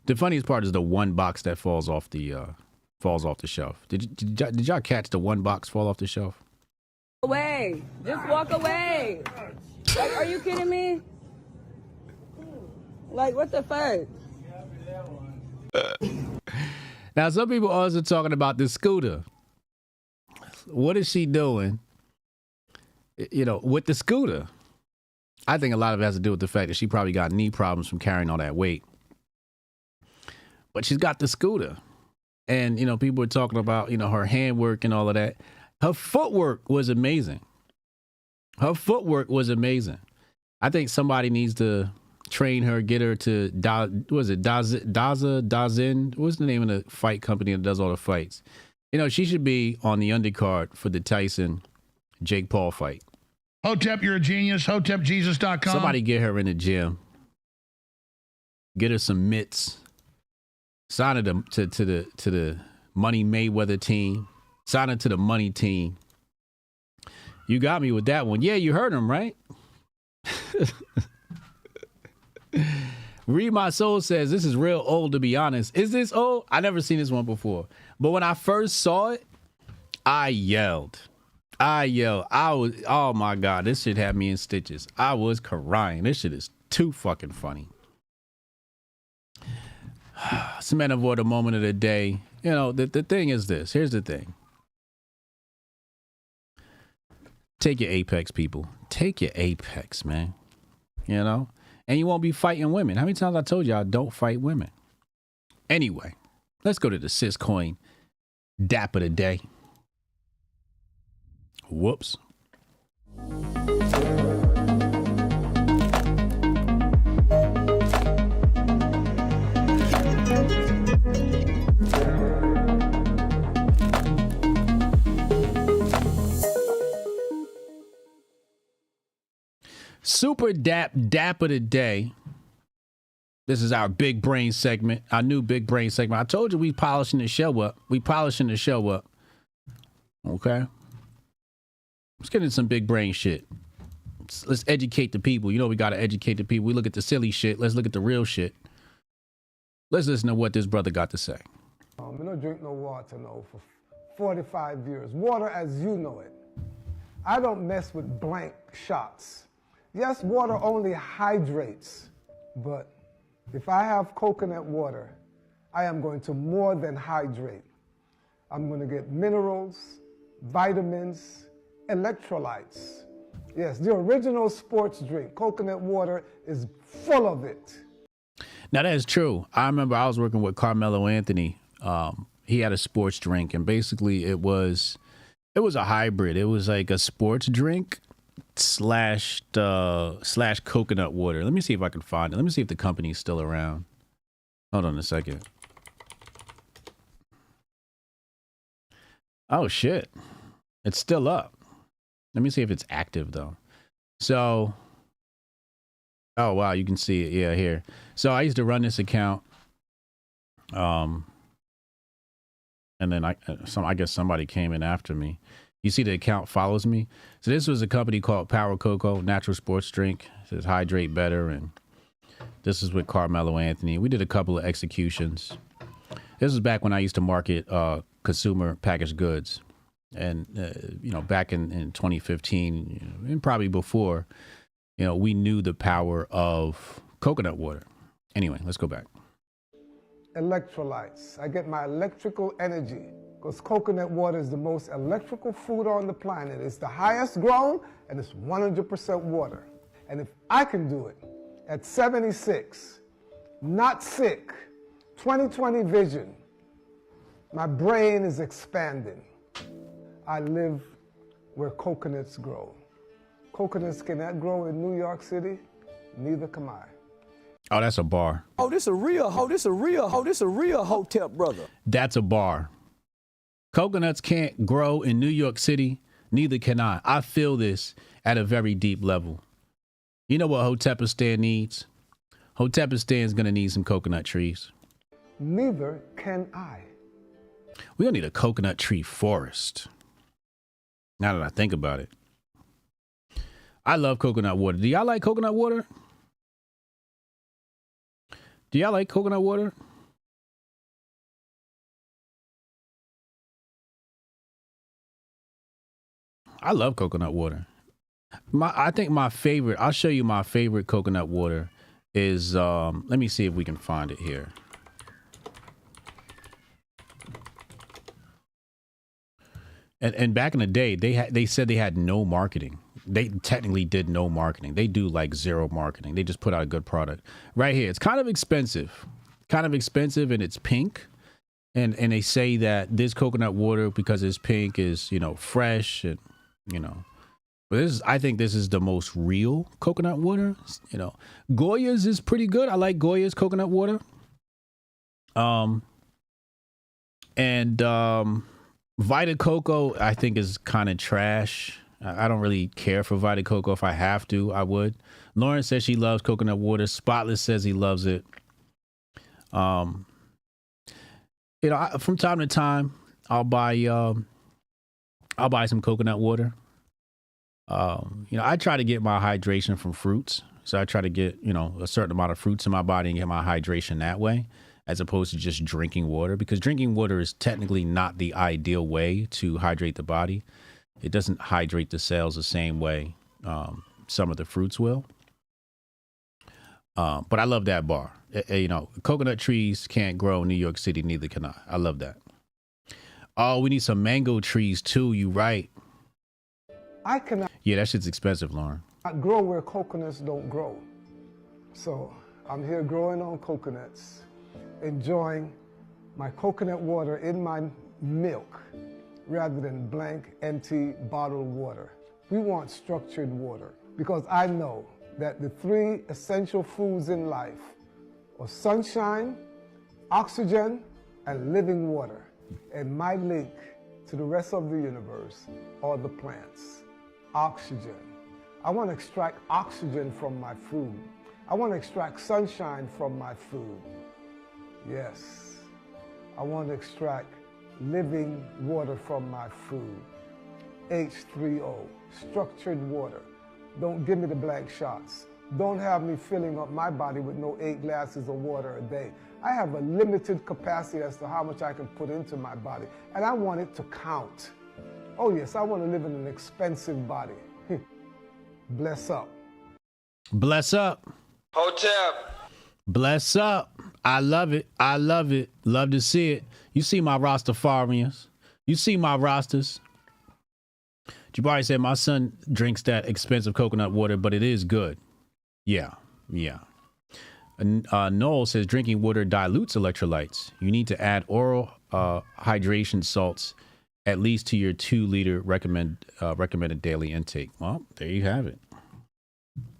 The funniest part is the one box that falls off the shelf. Did y'all catch the one box fall off the shelf? Away. Just walk away. Like, are you kidding me? Like, what the fuck? Now, some people are also talking about the scooter. What is she doing, with the scooter? I think a lot of it has to do with the fact that she probably got knee problems from carrying all that weight. But she's got the scooter. And, people are talking about, her handwork and all of that. Her footwork was amazing. I think somebody needs to train her, get her to, Dazin? What's the name of the fight company that does all the fights? She should be on the undercard for the Tyson-Jake Paul fight. Hotep, you're a genius. HotepJesus.com. Somebody get her in the gym. Get her some mitts. Sign her to the Money Mayweather team. Sign her to the money team. You got me with that one. Yeah, you heard him, right? Read My Soul says, this is real old, to be honest. Is this old? I never seen this one before. But when I first saw it, I yelled. I was, oh my God, this shit had me in stitches. I was crying. This shit is too fucking funny. Cement avoid a moment of the day. The thing is this. Here's the thing. Take your Apex, people. Take your Apex, man. And you won't be fighting women. How many times I told y'all don't fight women? Anyway, let's go to the Syscoin Dap of the day. Whoops. super dap of the day. This is our big brain segment, our new big brain segment. I told you we polishing the show up. Okay. Let's get into some big brain shit. Let's educate the people. You know, we got to educate the people. We look at the silly shit. Let's look at the real shit. Let's listen to what this brother got to say. I don't drink no water, for 45 years. Water as you know it. I don't mess with blank shots. Yes, water only hydrates, but if I have coconut water, I am going to more than hydrate. I'm going to get minerals, vitamins, electrolytes. Yes, the original sports drink, coconut water, is full of it. Now, that is true. I remember I was working with Carmelo Anthony. He had a sports drink, and basically it was a hybrid. It was like a sports drink slash coconut water. Let me see if I can find it. Let me see if the company's still around. Hold on a second. Oh, shit. It's still up. Let me see if it's active, though. So, oh, wow, you can see it. Yeah, here. So I used to run this account. And then I guess somebody came in after me. You see the account follows me. So this was a company called Power Cocoa, natural sports drink. It says hydrate better. And this is with Carmelo Anthony. We did a couple of executions. This was back when I used to market consumer packaged goods. And, back in 2015, and probably before, we knew the power of coconut water. Anyway, let's go back. Electrolytes. I get my electrical energy because coconut water is the most electrical food on the planet. It's the highest grown and it's 100% water. And if I can do it at 76, not sick, 20/20 vision, my brain is expanding. I live where coconuts grow. Coconuts cannot grow in New York City, neither can I. Oh, that's a bar. Oh, this a real Hotep brother. That's a bar. Coconuts can't grow in New York City, neither can I. I feel this at a very deep level. You know what Hotepistan needs? Hotepistan is going to need some coconut trees. Neither can I. We don't need a coconut tree forest. Now that I think about it. I love coconut water. Do y'all like coconut water? Do y'all like coconut water? I love coconut water. I think my favorite, I'll show you my favorite coconut water is, let me see if we can find it here. And back in the day, they said they had no marketing. They technically did no marketing. They do like zero marketing. They just put out a good product. Right here, it's kind of expensive. And it's pink. And they say that this coconut water, because it's pink, is, fresh and, But I think this is the most real coconut water. Goya's is pretty good. I like Goya's coconut water. Vita Coco, I think, is kind of trash. I don't really care for Vita Coco. If I have to, I would. Lauren says she loves coconut water. Spotless says he loves it. From time to time, I'll buy some coconut water. I try to get my hydration from fruits. So I try to get, a certain amount of fruits in my body and get my hydration that way, as opposed to just drinking water, because drinking water is technically not the ideal way to hydrate the body. It doesn't hydrate the cells the same way some of the fruits will. But I love that bar. Coconut trees can't grow in New York City, neither can I. I love that. Oh, we need some mango trees too. You right. I cannot. Yeah, that shit's expensive, Lauren. I grow where coconuts don't grow. So I'm here growing on coconuts, enjoying my coconut water in my milk rather than blank, empty bottled water. We want structured water because I know that the 3 essential foods in life are sunshine, oxygen, and living water. And my link to the rest of the universe are the plants. Oxygen. I want to extract oxygen from my food. I want to extract sunshine from my food. Yes. I want to extract living water from my food. H3O, structured water. Don't give me the blank shots. Don't have me filling up my body with no 8 glasses of water a day. I have a limited capacity as to how much I can put into my body, and I want it to count. Oh yes, I want to live in an expensive body. Bless up. Bless up. Hotep. Bless up. I love it. I love it. Love to see it. You see my Rastafarians. You see my Rastas. Jabari said, my son drinks that expensive coconut water, but it is good. Yeah. Noel says, drinking water dilutes electrolytes. You need to add oral hydration salts at least to your 2-liter recommended daily intake. Well, there you have it.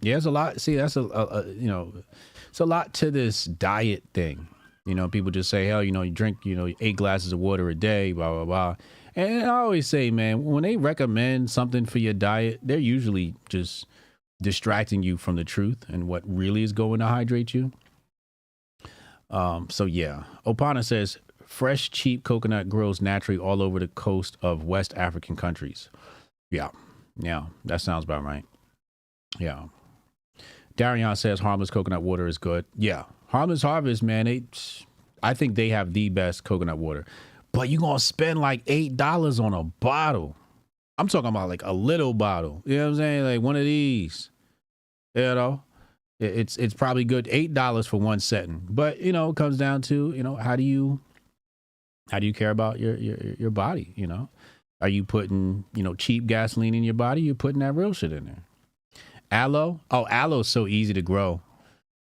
Yeah, there's a lot. See, that's it's a lot to this diet thing. People just say, hell, you drink, 8 glasses of water a day, blah, blah, blah. And I always say, man, when they recommend something for your diet, they're usually just distracting you from the truth and what really is going to hydrate you. So yeah, Opana says, fresh, cheap coconut grows naturally all over the coast of West African countries. Yeah, that sounds about right. Yeah. Darian says harmless coconut water is good. Yeah, Harmless Harvest, man, I think they have the best coconut water. But you're going to spend like $8 on a bottle. I'm talking about like a little bottle. You know what I'm saying? Like one of these. It's probably good $8 for one setting. But, it comes down to, how do you care about your body, Are you putting, cheap gasoline in your body? You're putting that real shit in there. Aloe? Oh, aloe is so easy to grow.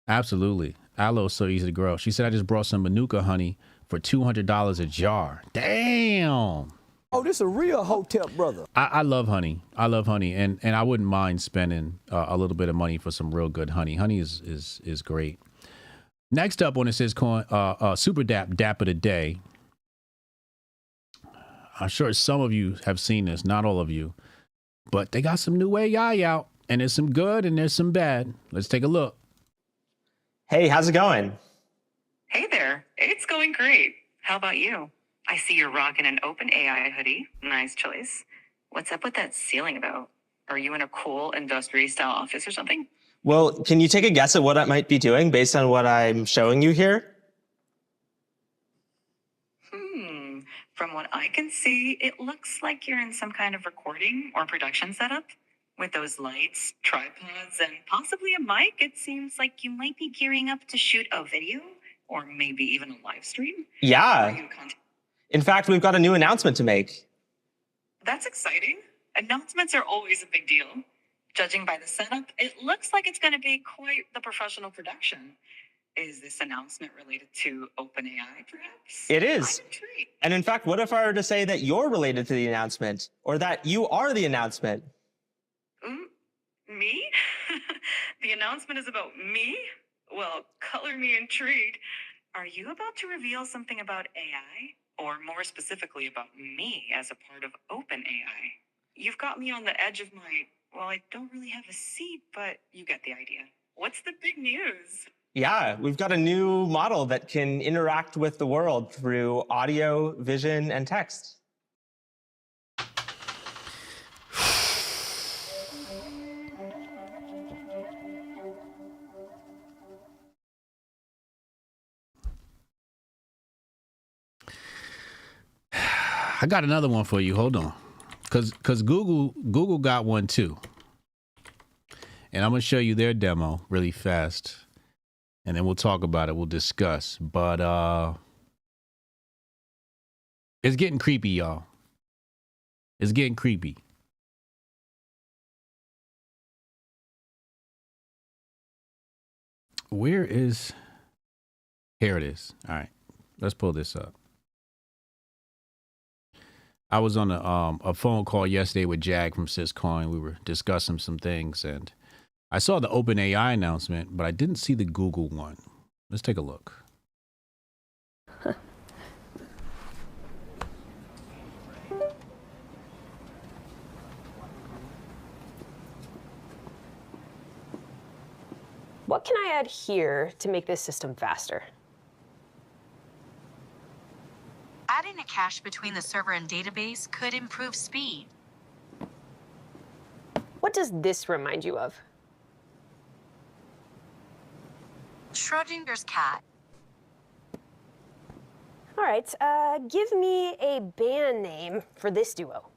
Absolutely. Aloe is so easy to grow. She said, I just brought some Manuka honey for $200 a jar. Damn. Oh, this a real Hotep brother. I love honey. And I wouldn't mind spending a little bit of money for some real good honey. Honey is great. Next up on it says Super Dap of the Day. I'm sure some of you have seen this, not all of you. But they got some new AI out. And there's some good and there's some bad. Let's take a look. Hey, how's it going? Hey there. It's going great. How about you? I see you're rocking an OpenAI hoodie. Nice choice. What's up with that ceiling, though? Are you in a cool industry-style office or something? Well, can you take a guess at what I might be doing based on what I'm showing you here? From what I can see, it looks like you're in some kind of recording or production setup. With those lights, tripods, and possibly a mic, it seems like you might be gearing up to shoot a video or maybe even a live stream. Yeah. In fact, we've got a new announcement to make. That's exciting. Announcements are always a big deal. Judging by the setup, it looks like it's going to be quite the professional production. Is this announcement related to OpenAI, perhaps? It is. And in fact, what if I were to say that you're related to the announcement or that you are the announcement? Me? The announcement is about me? Well, color me intrigued. Are you about to reveal something about AI? Or more specifically about me as a part of OpenAI? You've got me on the edge of I don't really have a seat, but you get the idea. What's the big news? Yeah, we've got a new model that can interact with the world through audio, vision, and text. I got another one for you. Hold on. Cause Google got one too. And I'm gonna show you their demo really fast. And then we'll talk about it. We'll discuss. But it's getting creepy, y'all. It's getting creepy. Where is... Here it is. All right. Let's pull this up. I was on a phone call yesterday with Jag from Syscoin. We were discussing some things, and I saw the OpenAI announcement, but I didn't see the Google one. Let's take a look. What can I add here to make this system faster? Adding a cache between the server and database could improve speed. What does this remind you of? Schrodinger's cat. All right, give me a band name for this duo.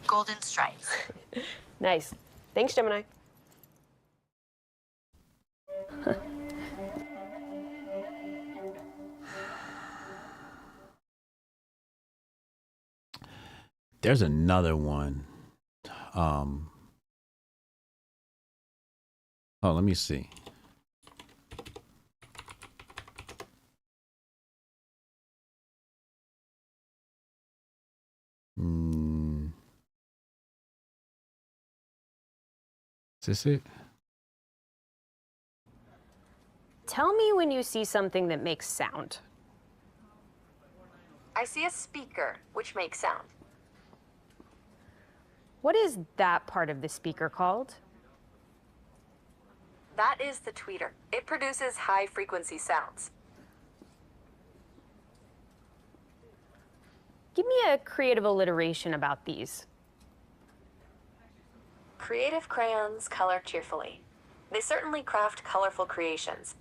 Golden Stripes. Nice. Thanks, Gemini. There's another one. Oh, let me see. Is this it? Tell me when you see something that makes sound. I see a speaker, which makes sound. What is that part of the speaker called? That is the tweeter. It produces high-frequency sounds. Give me a creative alliteration about these. Creative crayons color cheerfully. They certainly craft colorful creations.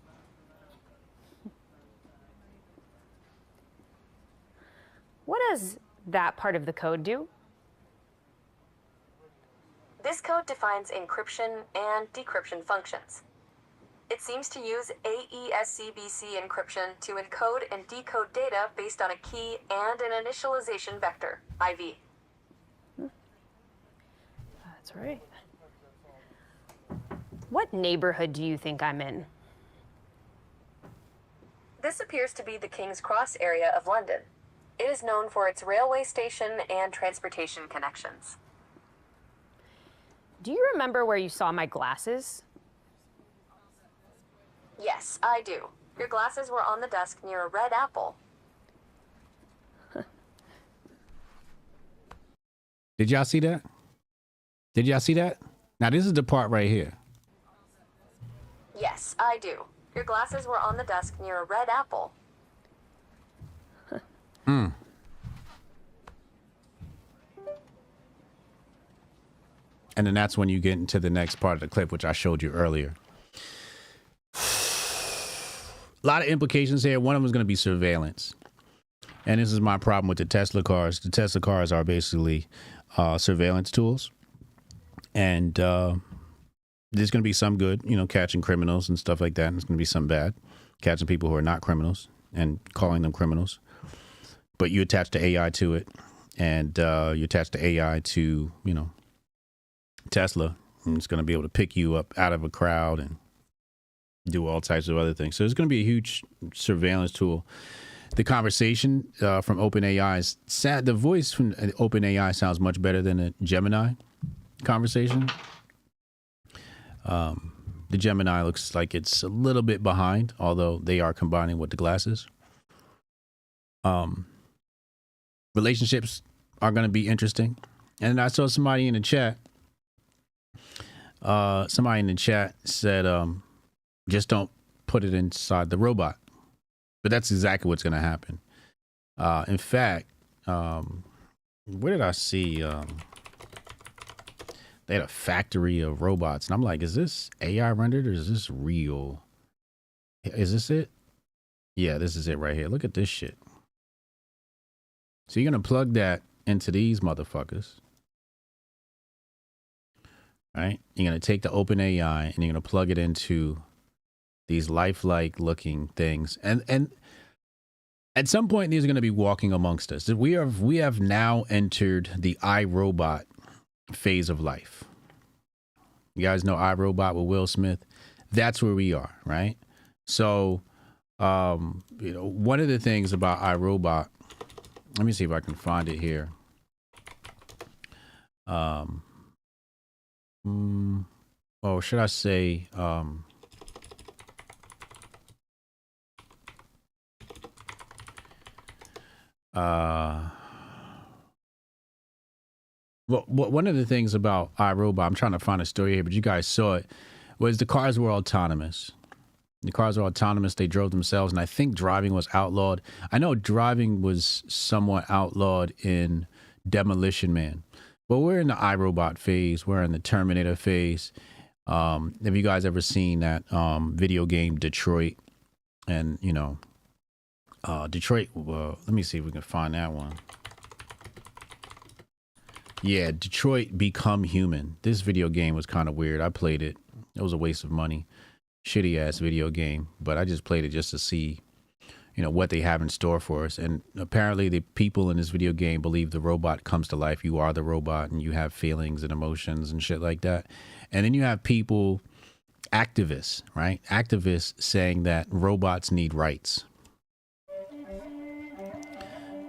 What does that part of the code do? This code defines encryption and decryption functions. It seems to use AESCBC encryption to encode and decode data based on a key and an initialization vector, IV. That's right. What neighborhood do you think I'm in? This appears to be the King's Cross area of London. It is known for its railway station and transportation connections. Do you remember where you saw my glasses? Yes, I do. Your glasses were on the desk near a red apple. Did y'all see that? Did y'all see that? Now this is the part right here. Yes, I do. Your glasses were on the desk near a red apple. And then that's when you get into the next part of the clip, which I showed you earlier. A lot of implications here. One of them is going to be surveillance. And this is my problem with the Tesla cars. The Tesla cars are basically surveillance tools. And there's going to be some good, you know, catching criminals and stuff like that. And there's going to be some bad, catching people who are not criminals and calling them criminals. But you attach the AI to it. And you attach the AI to, you know, Tesla. And it's going to be able to pick you up out of a crowd and do all types of other things. So it's going to be a huge surveillance tool. The conversation from OpenAI is sad. The voice from OpenAI sounds much better than a Gemini conversation. The Gemini looks like it's a little bit behind, although they are combining with the glasses. Relationships are going to be interesting. And I saw somebody in the chat. Somebody in the chat said, just don't put it inside the robot. But that's exactly what's going to happen. In fact, where did I see? They had a factory of robots. And I'm like, is this AI rendered or is this real? Is this it? Yeah, this is it right here. Look at this shit. So you're going to plug that into these motherfuckers. Right? You're going to take the OpenAI and you're going to plug it into these lifelike looking things. And at some point, these are going to be walking amongst us. We have now entered the iRobot phase of life. You guys know iRobot with Will Smith? That's where we are, right? So, you know, one of the things about iRobot, let me see if I can find it here. Or should I say, Well, one of the things about iRobot, I'm trying to find a story here, but you guys saw it, was the cars were autonomous. The cars were autonomous. They drove themselves, and I think driving was outlawed. I know driving was somewhat outlawed in Demolition Man, but we're in the iRobot phase. We're in the Terminator phase. Have you guys ever seen that video game Detroit? And, you know, Detroit, well, let me see if we can find that one. Yeah, Detroit Become Human. This video game was kind of weird. I played it. It was a waste of money. Shitty ass video game, but I just played it just to see, you know, what they have in store for us. And apparently the people in this video game believe the robot comes to life. You are the robot and you have feelings and emotions and shit like that. And then you have people, activists, right? Activists saying that robots need rights.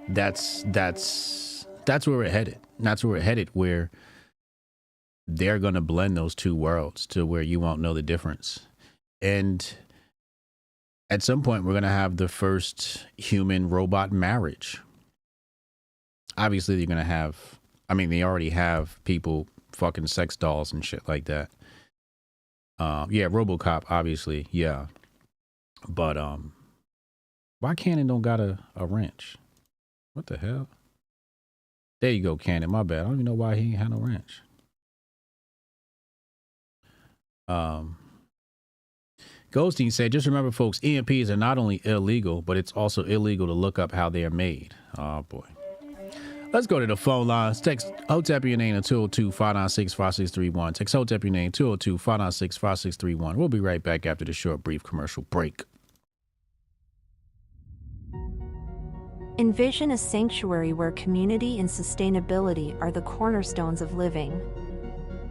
That's where we're headed. That's where we're headed, where they're going to blend those two worlds to where you won't know the difference. And at some point, we're going to have the first human-robot marriage. Obviously, you're going to have, I mean, they already have people fucking sex dolls and shit like that. Yeah, RoboCop, obviously, yeah. But why Cannon don't got a wrench? What the hell? There you go, Cannon. My bad. I don't even know why he ain't had no wrench. Goldstein said, just remember, folks, EMPs are not only illegal, but it's also illegal to look up how they are made. Oh, boy. Let's go to the phone lines. Text Hotep your name to 202-596-5631. Text Hotep your name 202-596-5631. We'll be right back after the short, brief commercial break. Envision a sanctuary where community and sustainability are the cornerstones of living.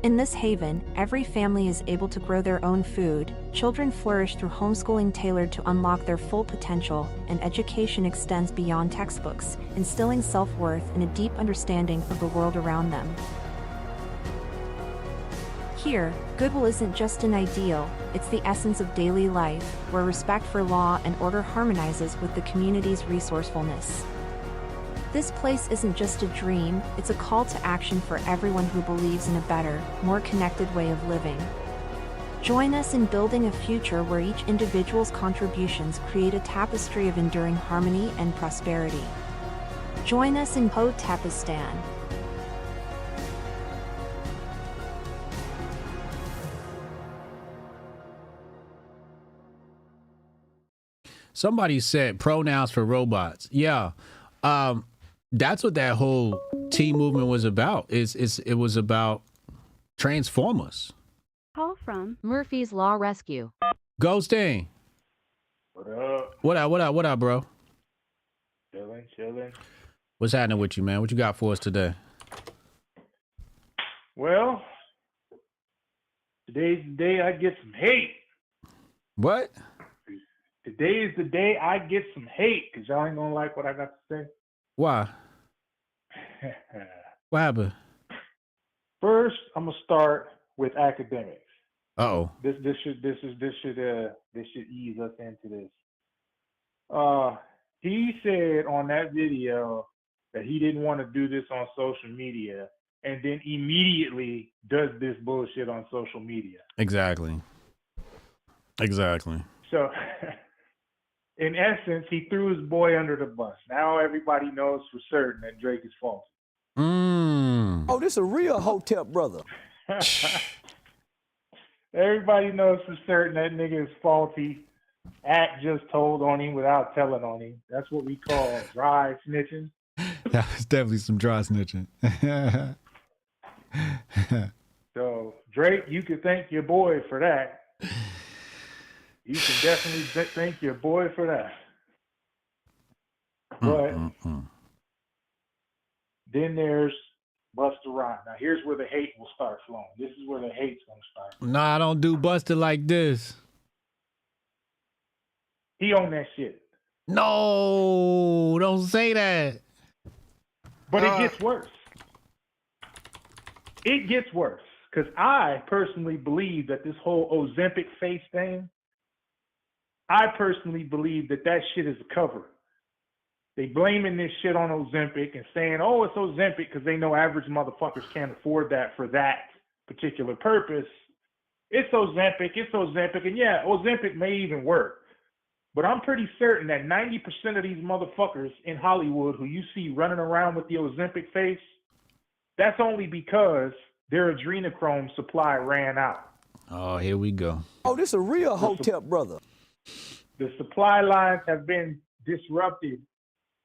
In this haven, every family is able to grow their own food, children flourish through homeschooling tailored to unlock their full potential, and education extends beyond textbooks, instilling self-worth and a deep understanding of the world around them. Here, goodwill isn't just an ideal, it's the essence of daily life, where respect for law and order harmonizes with the community's resourcefulness. This place isn't just a dream, it's a call to action for everyone who believes in a better, more connected way of living. Join us in building a future where each individual's contributions create a tapestry of enduring harmony and prosperity. Join us in Hotepistan. Somebody said pronouns for robots. Yeah. That's what that whole T movement was about. It was about Transformers. Call from Murphy's Law Rescue. Ghosting. What up? What up, bro? Chilling. What's happening with you, man? What you got for us today? Well, today's the day I get some hate. What? Today is the day I get some hate, because y'all ain't gonna like what I got to say. Why? What happened? First, I'm gonna start with academics. Uh-oh. This should ease us into this. He said on that video that he didn't want to do this on social media, and then immediately does this bullshit on social media. Exactly. So, in essence, he threw his boy under the bus. Now everybody knows for certain that Drake is false. Oh, this a real Hotep brother. Everybody knows for certain that nigga is faulty. Act just told on him without telling on him. That's what we call dry snitching. Yeah, it's definitely some dry snitching. So, Drake, you can thank your boy for that. You can definitely thank your boy for that. But then there's Busta Rhymes. Now here's where the hate will start flowing. This is where the hate's gonna start. Nah, I don't do Busta like this. He on that shit. No, don't say that. But it gets worse. It gets worse. Because I personally believe that this whole Ozempic face thing, I personally believe that shit is a cover. They blaming this shit on Ozempic and saying, oh, it's Ozempic because they know average motherfuckers can't afford that for that particular purpose. It's Ozempic. And yeah, Ozempic may even work. But I'm pretty certain that 90% of these motherfuckers in Hollywood who you see running around with the Ozempic face, that's only because their adrenochrome supply ran out. Oh, here we go. Oh, this a real Hotep brother. The supply lines have been disrupted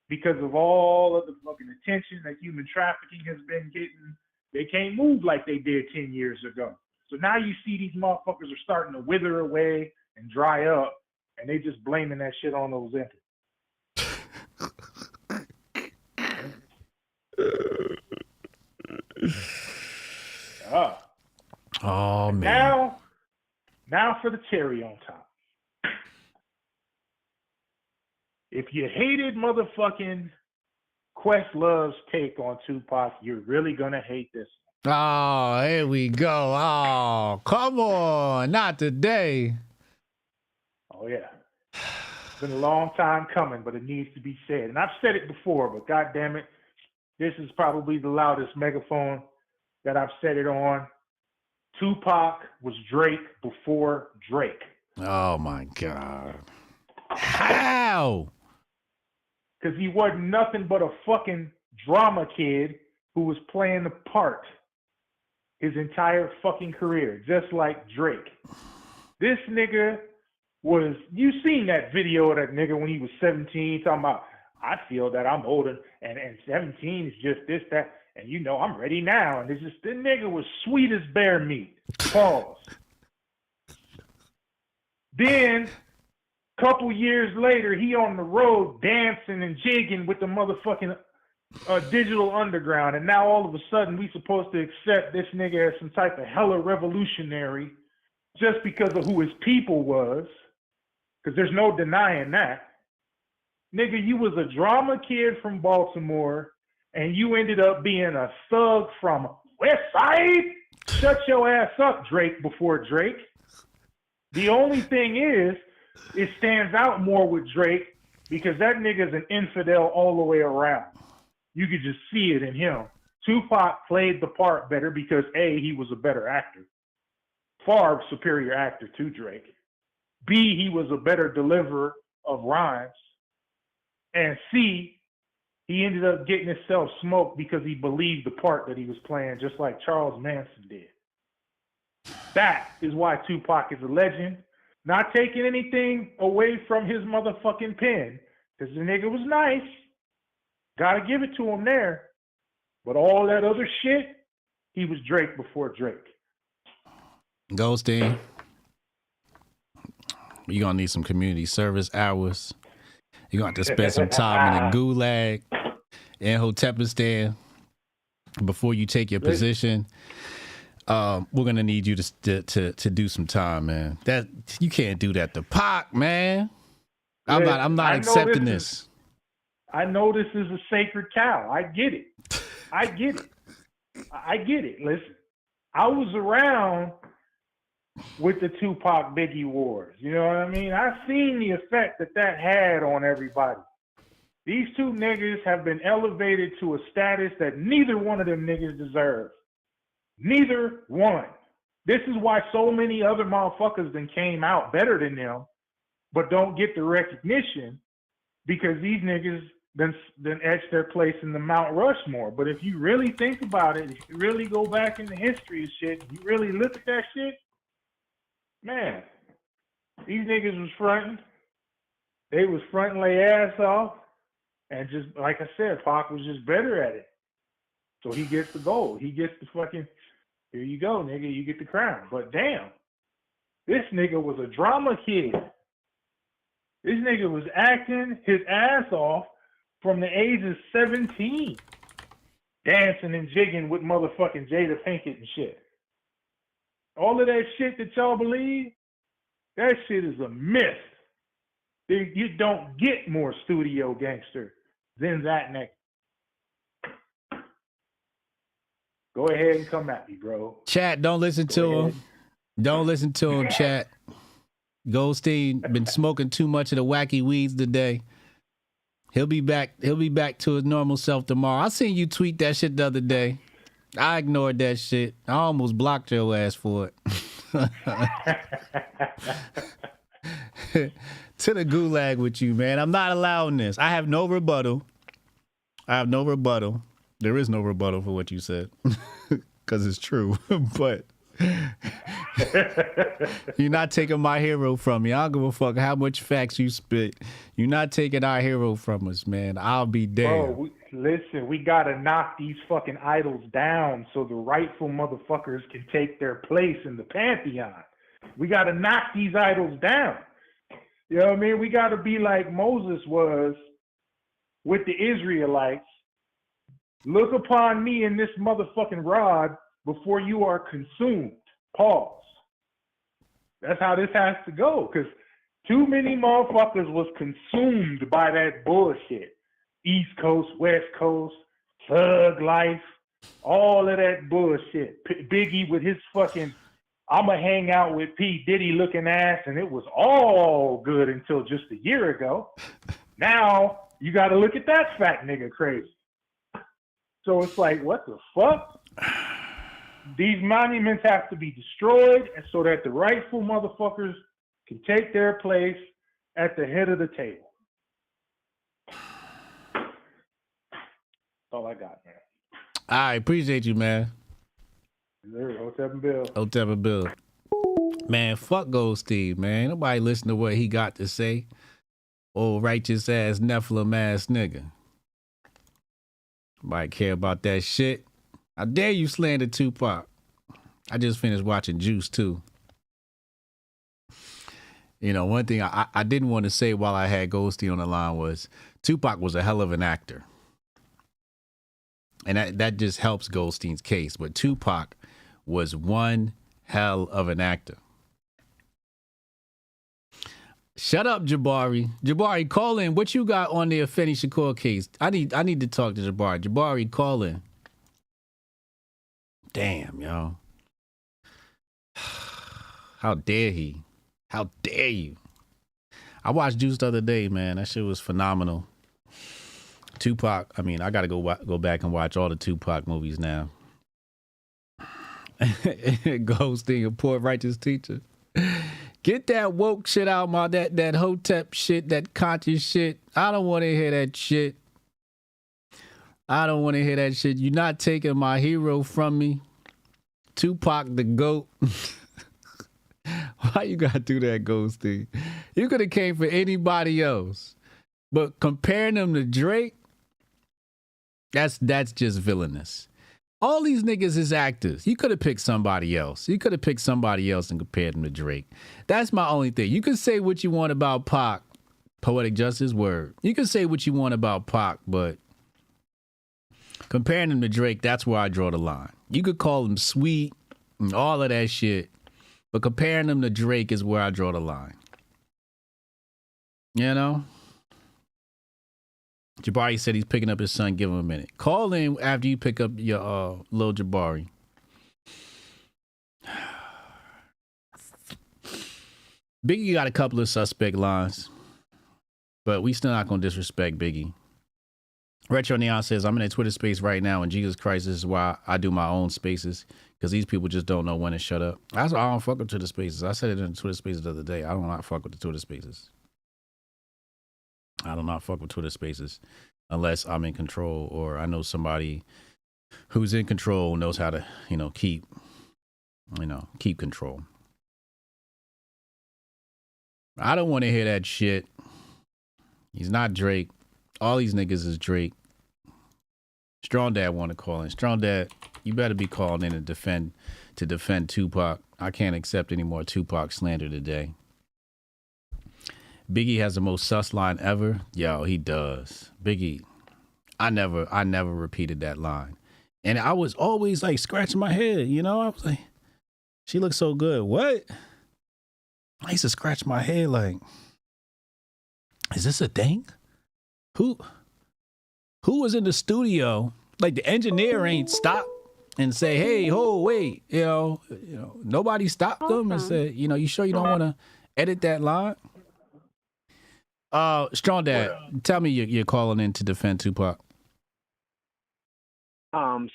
because of all of the fucking attention that human trafficking has been getting. They can't move like they did 10 years ago. So now you see these motherfuckers are starting to wither away and dry up, and they just blaming that shit on Ozempic. Oh, man. Now for the cherry on top. If you hated motherfucking Questlove's take on Tupac, you're really gonna hate this. Oh, here we go. Oh, come on. Not today. Oh, yeah. It's been a long time coming, but it needs to be said. And I've said it before, but God damn it, this is probably the loudest megaphone that I've said it on. Tupac was Drake before Drake. Oh, my God. How? Because he wasn't nothing but a fucking drama kid who was playing the part his entire fucking career, just like Drake. This nigga was, you seen that video of that nigga when he was 17 talking about, I feel that I'm older and 17 is just this, that, and you know, I'm ready now. And it's just, the nigga was sweet as bear meat. Pause. Then, couple years later, he on the road dancing and jigging with the motherfucking Digital Underground, and now all of a sudden we supposed to accept this nigga as some type of hella revolutionary just because of who his people was, because there's no denying that. Nigga, you was a drama kid from Baltimore, and you ended up being a thug from West Side? Shut your ass up, Drake, before Drake. The only thing is, it stands out more with Drake because that nigga's an infidel all the way around. You could just see it in him. Tupac played the part better because A, he was a better actor. Far superior actor to Drake. B, he was a better deliverer of rhymes. And C, he ended up getting himself smoked because he believed the part that he was playing, just like Charles Manson did. That is why Tupac is a legend. Not taking anything away from his motherfucking pen, because the nigga was nice. Gotta give it to him there. But all that other shit, he was Drake before Drake. Goldstein, you're going to need some community service hours. You're going to have to spend some time in the gulag in Hotepistan before you take your position. We're going to need you to do some time, man. That you can't do that to Pac, man. I'm not accepting this. I know this is a sacred cow. I get it. Listen, I was around with the Tupac Biggie wars. You know what I mean? I've seen the effect that had on everybody. These two niggas have been elevated to a status that neither one of them niggas deserves. Neither one. This is why so many other motherfuckers then came out better than them, but don't get the recognition because these niggas then etched their place in the Mount Rushmore. But if you really think about it, if you really go back in the history of shit, you really look at that shit, man, these niggas was fronting. They was fronting their ass off. And just, like I said, Pac was just better at it. So he gets the gold. He gets the fucking, here you go, nigga, you get the crown. But damn, this nigga was a drama kid. This nigga was acting his ass off from the age of 17. Dancing and jigging with motherfucking Jada Pinkett and shit. All of that shit that y'all believe, that shit is a myth. You don't get more studio gangster than that nigga. Go ahead and come at me, bro. Chat, don't listen to him. Don't listen to him, chat. Goldstein been smoking too much of the wacky weeds today. He'll be back to his normal self tomorrow. I seen you tweet that shit the other day. I ignored that shit. I almost blocked your ass for it. To the gulag with you, man. I'm not allowing this. I have no rebuttal. There is no rebuttal for what you said. Because it's true. But you're not taking my hero from me. I don't give a fuck how much facts you spit. You're not taking our hero from us, man. I'll be damned. Bro, listen, we gotta knock these fucking idols down so the rightful motherfuckers can take their place in the pantheon. We gotta knock these idols down. You know what I mean? We gotta be like Moses was with the Israelites. Look upon me in this motherfucking rod before you are consumed. Pause. That's how this has to go, because too many motherfuckers was consumed by that bullshit. East Coast, West Coast, thug life, all of that bullshit. Biggie with his fucking, I'ma hang out with P. Diddy looking ass, and it was all good until just a year ago. Now, you gotta look at that fat nigga crazy. So it's like, what the fuck? These monuments have to be destroyed and so that the rightful motherfuckers can take their place at the head of the table. That's all I got, man. I appreciate you, man. Hotep and Bill. Hotep and Bill. Man, fuck Goldstein, man. Nobody listen to what he got to say. Old righteous ass Nephilim ass nigga. Nobody care about that shit. How dare you slander Tupac? I just finished watching Juice too. You know, one thing I didn't want to say while I had Goldstein on the line was Tupac was a hell of an actor. And that just helps Goldstein's case. But Tupac was one hell of an actor. Shut up, Jabari. Jabari, call in. What you got on the Afeni Shakur case? I need to talk to Jabari. Jabari, call in. Damn, yo. How dare he? How dare you? I watched Juice the other day, man. That shit was phenomenal. Tupac, I mean, I got to go back and watch all the Tupac movies now. Goldstein, a poor righteous teacher. Get that woke shit out, that Hotep shit, that conscious shit. I don't want to hear that shit. I don't want to hear that shit. You're not taking my hero from me. Tupac the GOAT. Why you gotta do that, Goldstein? You could have came for anybody else. But comparing them to Drake, that's just villainous. All these niggas is actors. You could have picked somebody else. You could have picked somebody else and compared them to Drake. That's my only thing. You can say what you want about Pac. Poetic justice, word. You can say what you want about Pac, but comparing him to Drake, that's where I draw the line. You could call him sweet and all of that shit, but comparing him to Drake is where I draw the line. You know? Jabari said he's picking up his son. Give him a minute. Call in after you pick up your little Jabari. Biggie got a couple of suspect lines, but we still not going to disrespect Biggie. Retro Neon says, I'm in a Twitter space right now, and Jesus Christ, this is why I do my own spaces, because these people just don't know when to shut up. That's why I don't fuck with Twitter spaces. I said it in Twitter spaces the other day. I do not fuck with the Twitter spaces. I do not fuck with Twitter spaces unless I'm in control or I know somebody who's in control knows how to, keep control. I don't want to hear that shit. He's not Drake. All these niggas is Drake. Strong Dad want to call in. Strong Dad, you better be calling in to defend Tupac. I can't accept any more Tupac slander today. Biggie has the most sus line ever. Yo, he does. Biggie, I never repeated that line. And I was always like scratching my head, I was like, she looks so good. What? I used to scratch my head like, is this a thing? Who was in the studio? Like the engineer ain't stopped and say, hey, wait, nobody stopped them and said, you sure you don't want to edit that line? Strong Dad, tell me you're calling in to defend Tupac.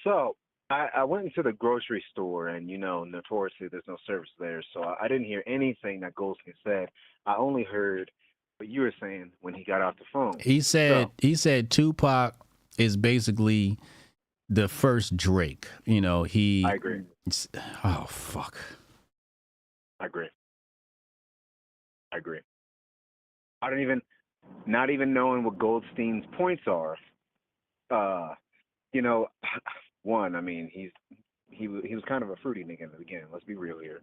So I went into the grocery store, and notoriously there's no service there, so I didn't hear anything that Goldstein said. I only heard what you were saying when he got off the phone. He said Tupac is basically the first Drake. I agree. Oh fuck. I agree. Not even knowing what Goldstein's points are. One, I mean, he was kind of a fruity nigga in the beginning. Let's be real here.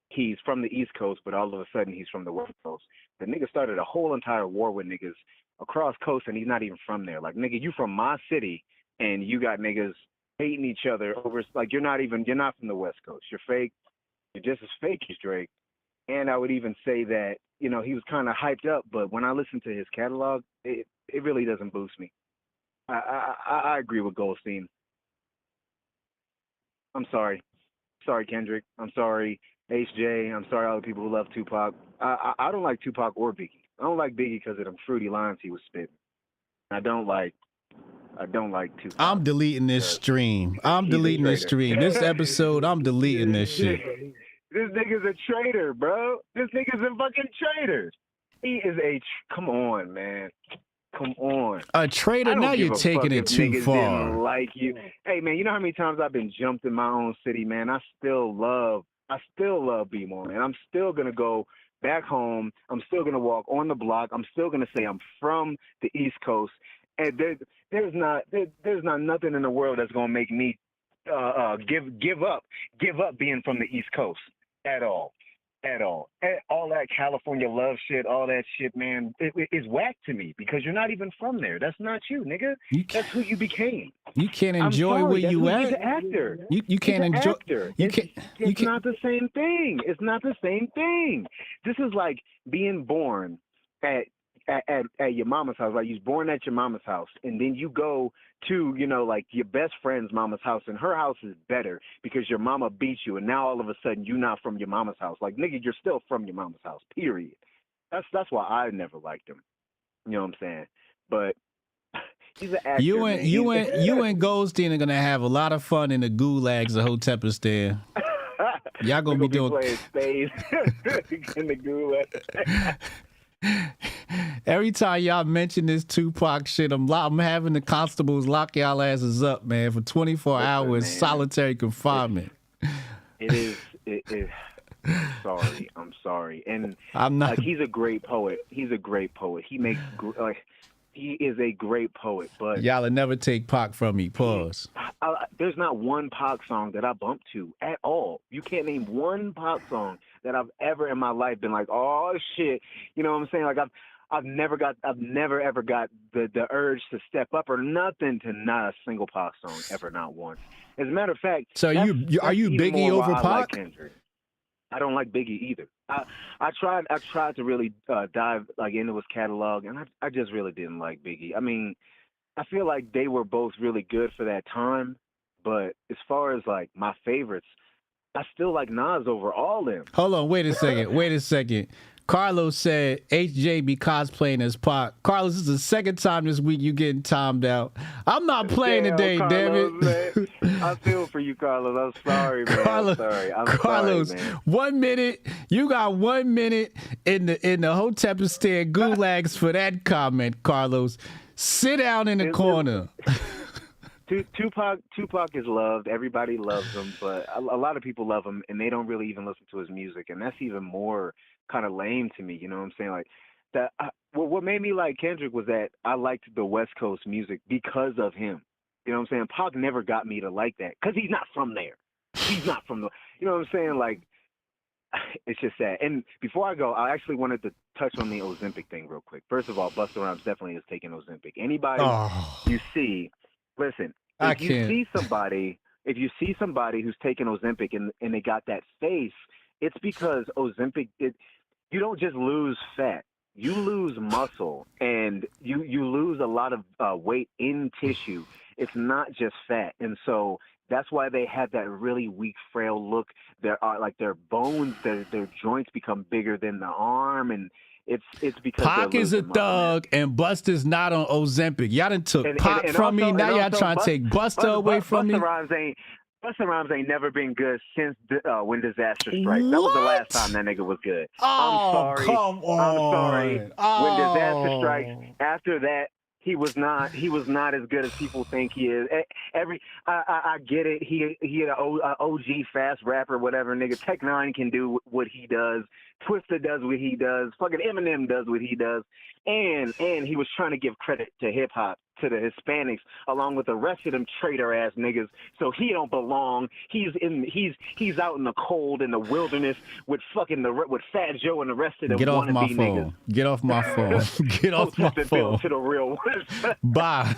He's from the East Coast, but all of a sudden he's from the West Coast. The nigga started a whole entire war with niggas across coast, and he's not even from there. Like, nigga, you from my city, and you got niggas hating each other over, like, you're not from the West Coast. You're fake. You're just as fake as Drake. And I would even say that, he was kind of hyped up, but when I listen to his catalog, it really doesn't boost me. I agree with Goldstein. I'm sorry. Sorry, Kendrick. I'm sorry, HJ. I'm sorry, all the people who love Tupac. I don't like Tupac or Biggie. I don't like Biggie because of them fruity lines he was spitting. I don't like Tupac. I'm deleting this stream. This episode, I'm deleting this shit. This nigga's a traitor, bro. This nigga's a fucking traitor. He is come on, man. Come on. A traitor? Now you're taking it too far. Didn't like you. Hey, man, you know how many times I've been jumped in my own city, man? I still love B-More, man. I'm still going to go back home. I'm still going to walk on the block. I'm still going to say I'm from the East Coast. And there's not nothing in the world that's going to make me give up being from the East Coast at all. All that California love shit, all that shit, man, it is whack to me because you're not even from there. That's not you, nigga. That's who you became. You can't enjoy where you at. He's an actor. You can't enjoy. Actor. It's not the same thing. It's not the same thing. This is like being born at your mama's house, right? You're born at your mama's house, and then you go to, like your best friend's mama's house, and her house is better because your mama beat you, and now all of a sudden you're not from your mama's house. Like, nigga, you're still from your mama's house, period. That's why I never liked him. You know what I'm saying? But he's an actor. You and Goldstein are gonna have a lot of fun in the gulags of Hotep is there. Y'all gonna be doing playing spades in the gulag. Every time y'all mention this Tupac shit, I'm having the constables lock y'all asses up, man, for 24 hours solitary confinement. It is. I'm sorry. And I'm not. He's a great poet. He makes he is a great poet. But y'all will never take Pac from me. Pause. There's not one Pac song that I bump to at all. You can't name one Pac song that I've ever in my life been like, oh shit. You know what I'm saying? Like I've never ever got the urge to step up or nothing to not a single Pac song ever, not once. As a matter of fact, so are you Biggie over Pac? I don't like Biggie either. I tried to really dive into his catalog, and I just really didn't like Biggie. I mean, I feel like they were both really good for that time, but as far as like my favorites, I still like Nas over all them. Hold on, wait a second. Carlos said HJ be cosplaying as Pac. Carlos, this is the second time this week you getting timed out. I'm not playing today, Carlos, damn it. I feel for you, Carlos. I'm sorry, man. Carlos, I'm sorry, man. 1 minute. You got 1 minute in the Hotep stand gulags for that comment, Carlos. Sit down in the corner. Tupac is loved. Everybody loves him, but a lot of people love him, and they don't really even listen to his music, and that's even more kind of lame to me. You know what I'm saying? Like that. What made me like Kendrick was that I liked the West Coast music because of him. You know what I'm saying? Pac never got me to like that because he's not from there. He's not from the. You know what I'm saying? Like, it's just sad. And before I go, I actually wanted to touch on the Ozempic thing real quick. First of all, Busta Rhymes definitely is taking Ozempic. Anybody you see, listen. If you see somebody who's taking Ozempic and they got that face, it's because Ozempic, you don't just lose fat. You lose muscle, and you lose a lot of weight in tissue. It's not just fat. And so that's why they have that really weak, frail look. Their bones, their joints become bigger than the arm, and It's because Pac they're is a losing money, man. thug and Busta's not on Ozempic. Y'all done took Pac from me. Now y'all trying to take Busta away from me. Busta Rhymes ain't never been good since When Disaster Strikes. That was the last time that nigga was good. I'm sorry. Come on. I'm sorry. When Disaster Strikes, after that, he was not as good as people think he is. I get it. He an OG fast rapper, whatever, nigga. Tech Nine can do what he does. Twista does what he does. Fucking Eminem does what he does. And he was trying to give credit to hip hop, to the Hispanics, along with the rest of them traitor ass niggas. So he don't belong. He's out in the cold in the wilderness with with Fat Joe and the rest of them Get off my wannabe phone. niggas. Get off my phone. Get off my phone. To the real West. Bye.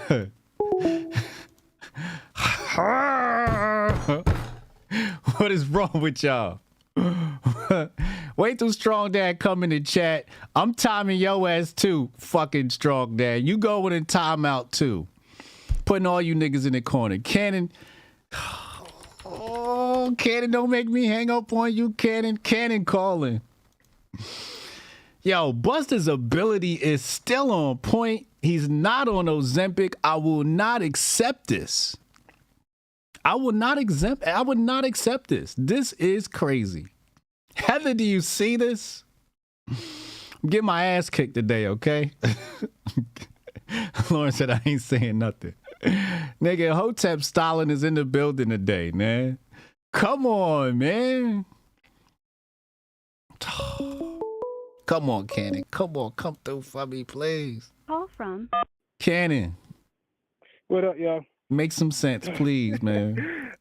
What is wrong with y'all? Wait till Strong Dad come in the chat. I'm timing your ass too, fucking Strong Dad. You going in timeout too. Putting all you niggas in the corner. Cannon. Oh, Cannon, don't make me hang up on you, Cannon. Cannon calling. Yo, Busta's ability is still on point. He's not on Ozempic. I will not accept this. I would not accept this. This is crazy. Heather, do you see this? I'm getting my ass kicked today, okay? Lauren said I ain't saying nothing. Nigga, Hotep Stalin is in the building today, man. Come on, man. Come on, Cannon. Come on, come through for me, please. Call from Cannon. What up, y'all? Make some sense, please, man.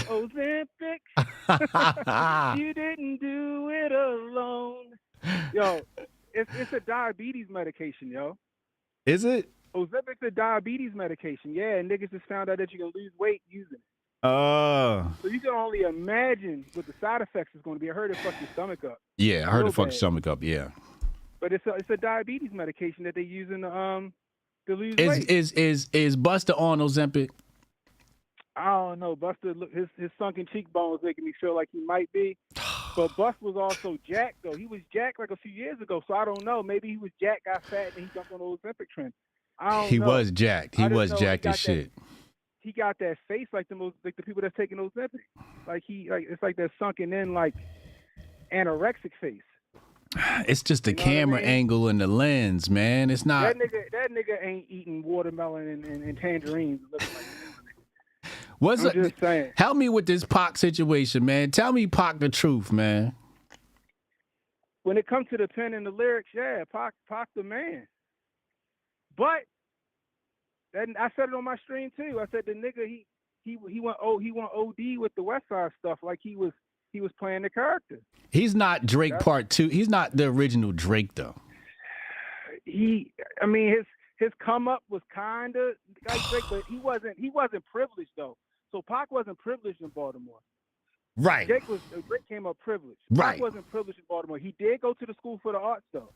Ozempic. You didn't do it alone. Yo, it's a diabetes medication, yo. Is it? Ozempic's a diabetes medication. Yeah, and niggas just found out that you can lose weight using it. Oh. So you can only imagine what the side effects is going to be. I heard it fuck your stomach up. Yeah, I heard it fuck your bad. stomach up, yeah. But it's a diabetes medication that they use in to lose weight. Is Busta on Ozempic? I don't know. Busta, look, his sunken cheekbones making me feel like he might be. But Bust was also jacked, though. He was jacked like a few years ago, so I don't know. Maybe he was jacked, got fat, and he jumped on the Ozempic trend. I don't know. He was jacked. He was jacked as shit. He got that face like the people that's taking Ozempic. It's like that sunken in like anorexic face. It's just the camera angle and the lens, man. It's not. That nigga ain't eating watermelon and tangerines. Looking like What's just saying. Help me with this Pac situation, man. Tell me Pac the truth, man. When it comes to the pen and the lyrics, yeah, Pac the man. But I said it on my stream too. I said the nigga he went OD with the West Side stuff like he was playing the character. He's not Drake Part 2. He's not the original Drake though. His come up was kind of like Drake, but he wasn't privileged though. So Pac wasn't privileged in Baltimore. Right. Drake came up privileged. Right. Pac wasn't privileged in Baltimore. He did go to the School for the Arts though,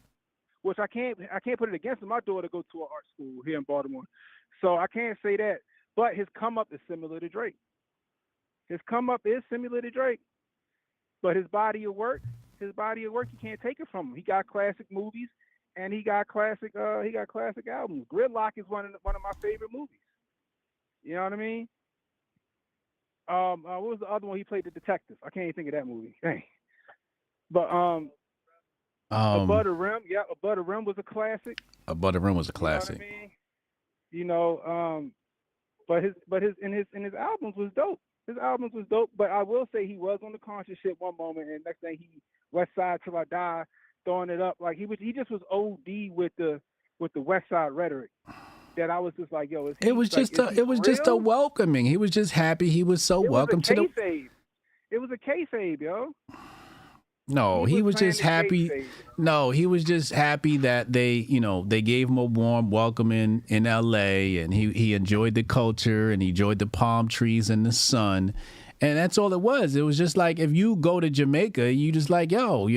which I can't put it against him. My daughter go to an art school here in Baltimore, so I can't say that. But his come up is similar to Drake. His come up is similar to Drake, but his body of work, you can't take it from him. He got classic movies. And he got classic albums. Gridlock is one of my favorite movies. You know what I mean? What was the other one? He played the detective. I can't even think of that movie. Dang. But Above the Rim, yeah, Above the Rim was a classic. Above the Rim was a classic. You know what I mean? But his albums was dope. His albums was dope. But I will say he was on the conscious shit one moment, and next thing he West Side Till I Die. Throwing it up like he just was OD with the West Side rhetoric that I was just like, yo, it was just a welcoming. He was just happy. He was so welcome to the. It was a kayfabe, yo. No, he was just happy. No, he was just happy that they gave him a warm welcome in LA, and he enjoyed the culture and he enjoyed the palm trees and the sun. And that's all it was. It was just like if you go to Jamaica, you just like, yo,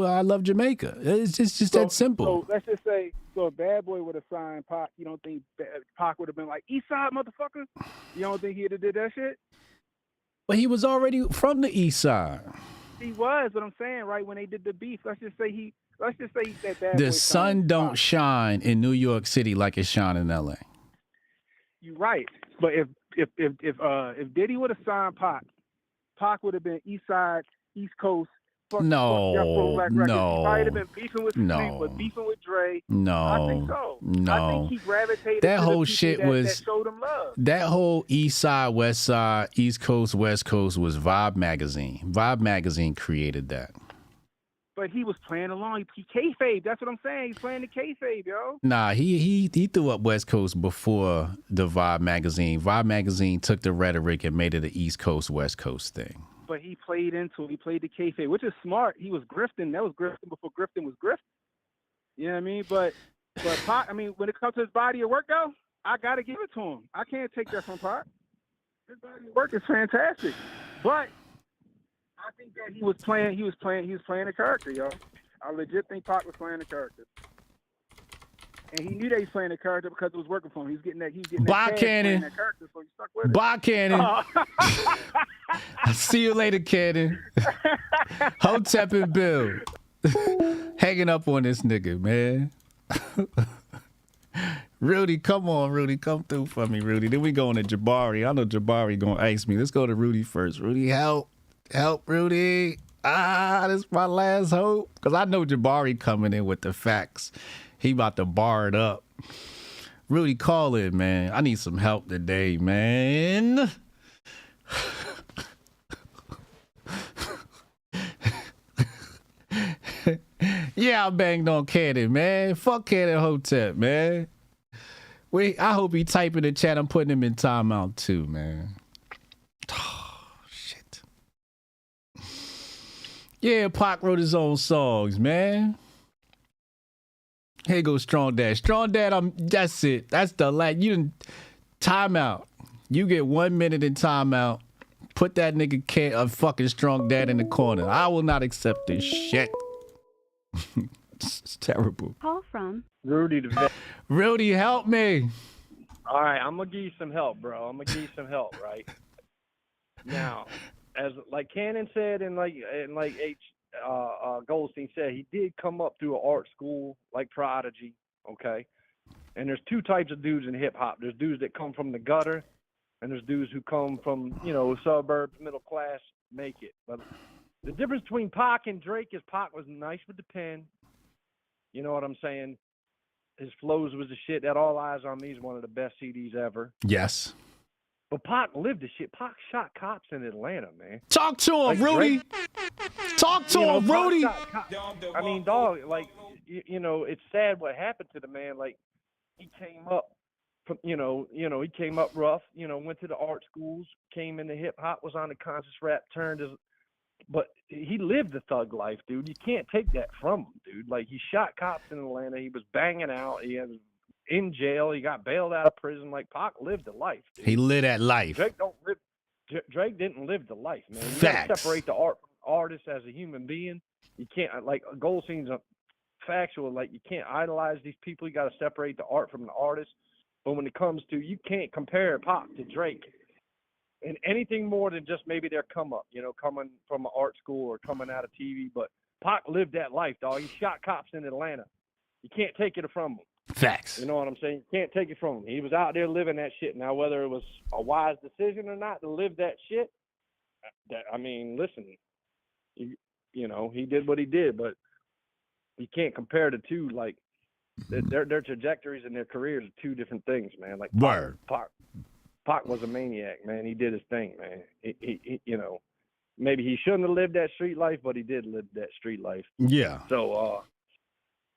I love Jamaica. It's just that simple. So let's just say, if Bad Boy would have signed Pac, you don't think Pac would have been like, East Side, motherfucker? You don't think he'd have did that shit? But he was already from the East Side. He was, but I'm saying, right, when they did the beef, let's just say he said bad. The sun don't shine in New York City like it shine in LA. You're right, but if Diddy would have signed Pac would have been East Side, East Coast. No. He might have been beefing with beefing with Dre. No. I think so. No. I think he gravitated that to whole the shit people was that showed him love. That whole East Side, West Side, East Coast, West Coast was Vibe Magazine. Vibe Magazine created that. But he was playing along. He kayfabe. That's what I'm saying. He's playing the kayfabe, yo. Nah, he threw up West Coast before the Vibe Magazine. Vibe Magazine took the rhetoric and made it an East Coast, West Coast thing. But he played into it. He played the kayfabe, which is smart. He was grifting. That was grifting before grifting was grifting. You know what I mean? But Pac, I mean, when it comes to his body of work, though, I got to give it to him. I can't take that from Pac. His body of work is fantastic. But I think that he was playing a character, yo. I legit think Pac was playing a character. And he knew that he was playing a character because it was working for him. He was getting that Bye, Cannon. that character, so he stuck with it. Bye, Cannon. I'll see you later, Cannon. Hotep and Bill. Hanging up on this nigga, man. Rudy, come on, Rudy. Come through for me, Rudy. Then we going to Jabari. I know Jabari going to ask me. Let's go to Rudy first. Rudy, help. Help, Rudy. This is my last hope. Because I know Jabari coming in with the facts. He about to bar it up. Rudy, call in, man. I need some help today, man. Yeah, I banged on Cannon, man. Fuck Cannon Hotep, man. I hope he type in the chat. I'm putting him in timeout too, man. Oh, shit. Yeah, Pac wrote his own songs, man. Here goes Strong Dad. Strong Dad, that's it. That's the you didn't timeout. You get 1 minute in timeout. Put that nigga a fucking Strong Dad in the corner. I will not accept this shit. It's terrible. Call from Rudy the vet. Rudy, help me. All right, I'm gonna give you some help, bro. I'm gonna give you some help, right? Now, as like Cannon said, and like Goldstein said, he did come up through an art school like Prodigy, okay? And there's two types of dudes in hip hop. There's dudes that come from the gutter, and there's dudes who come from, suburbs, middle class, make it. But the difference between Pac and Drake is Pac was nice with the pen. You know what I'm saying? His flows was the shit. That All Eyes on Me is one of the best CDs ever. Yes. But Pac lived the shit. Pac shot cops in Atlanta, man. Talk to him, Rudy. Talk to him, Rudy. I mean, dog, it's sad what happened to the man. Like, he came up from, he came up rough, went to the art schools, came into hip hop, was on the conscious rap, but he lived the thug life, dude. You can't take that from him, dude. Like, he shot cops in Atlanta. He was banging out. He was in jail. He got bailed out of prison. Like, Pac lived the life, dude. He lived that life. Drake didn't live the life, man. You Facts. gotta separate the artist as a human being. You can't, like, Goldstein's factual. Like, you can't idolize these people. You got to separate the art from the artist. But when it comes to, you can't compare Pac to Drake and anything more than just maybe their come up, coming from an art school or coming out of TV. But Pac lived that life, dog. He shot cops in Atlanta. You can't take it from him. Facts. You know what I'm saying? You can't take it from him. He was out there living that shit. Now, whether it was a wise decision or not to live that shit, listen, he did what he did, but you can't compare the two. Like, their trajectories and their careers are two different things, man. Like, Word. Pac was a maniac, man. He did his thing, man. He maybe he shouldn't have lived that street life, but he did live that street life. Yeah. So,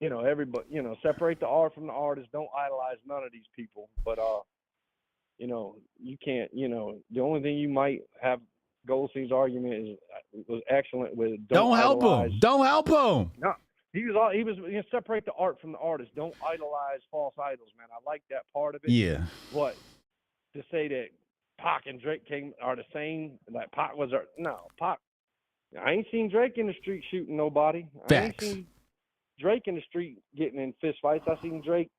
everybody, separate the art from the artist. Don't idolize none of these people. But, you can't, the only thing you might have Goldstein's argument was excellent with don't help him. Don't help him. No, he was separate the art from the artist. Don't idolize false idols, man. I like that part of it. Yeah. But to say that Pac and Drake are the same, like Pac was Pac. I ain't seen Drake in the street shooting nobody. Facts. I ain't seen Drake in the street getting in fist fights. I seen Drake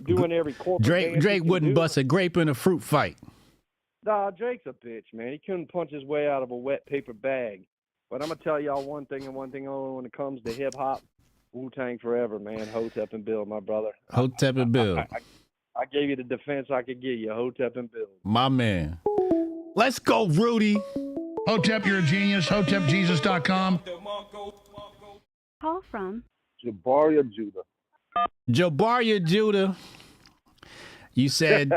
doing every corporate. Drake wouldn't bust a grape in a fruit fight. Nah, Drake's a bitch, man. He couldn't punch his way out of a wet paper bag. But I'm gonna tell y'all one thing and one thing only when it comes to hip hop. Wu-Tang forever, man. Hotep and Bill, my brother. Hotep and Bill. I gave you the defense I could give you. Hotep and Bill. My man. Let's go, Rudy. Hotep, you're a genius. HotepJesus.com. Call from Jabaria Judah. Jabaria Judah. You said,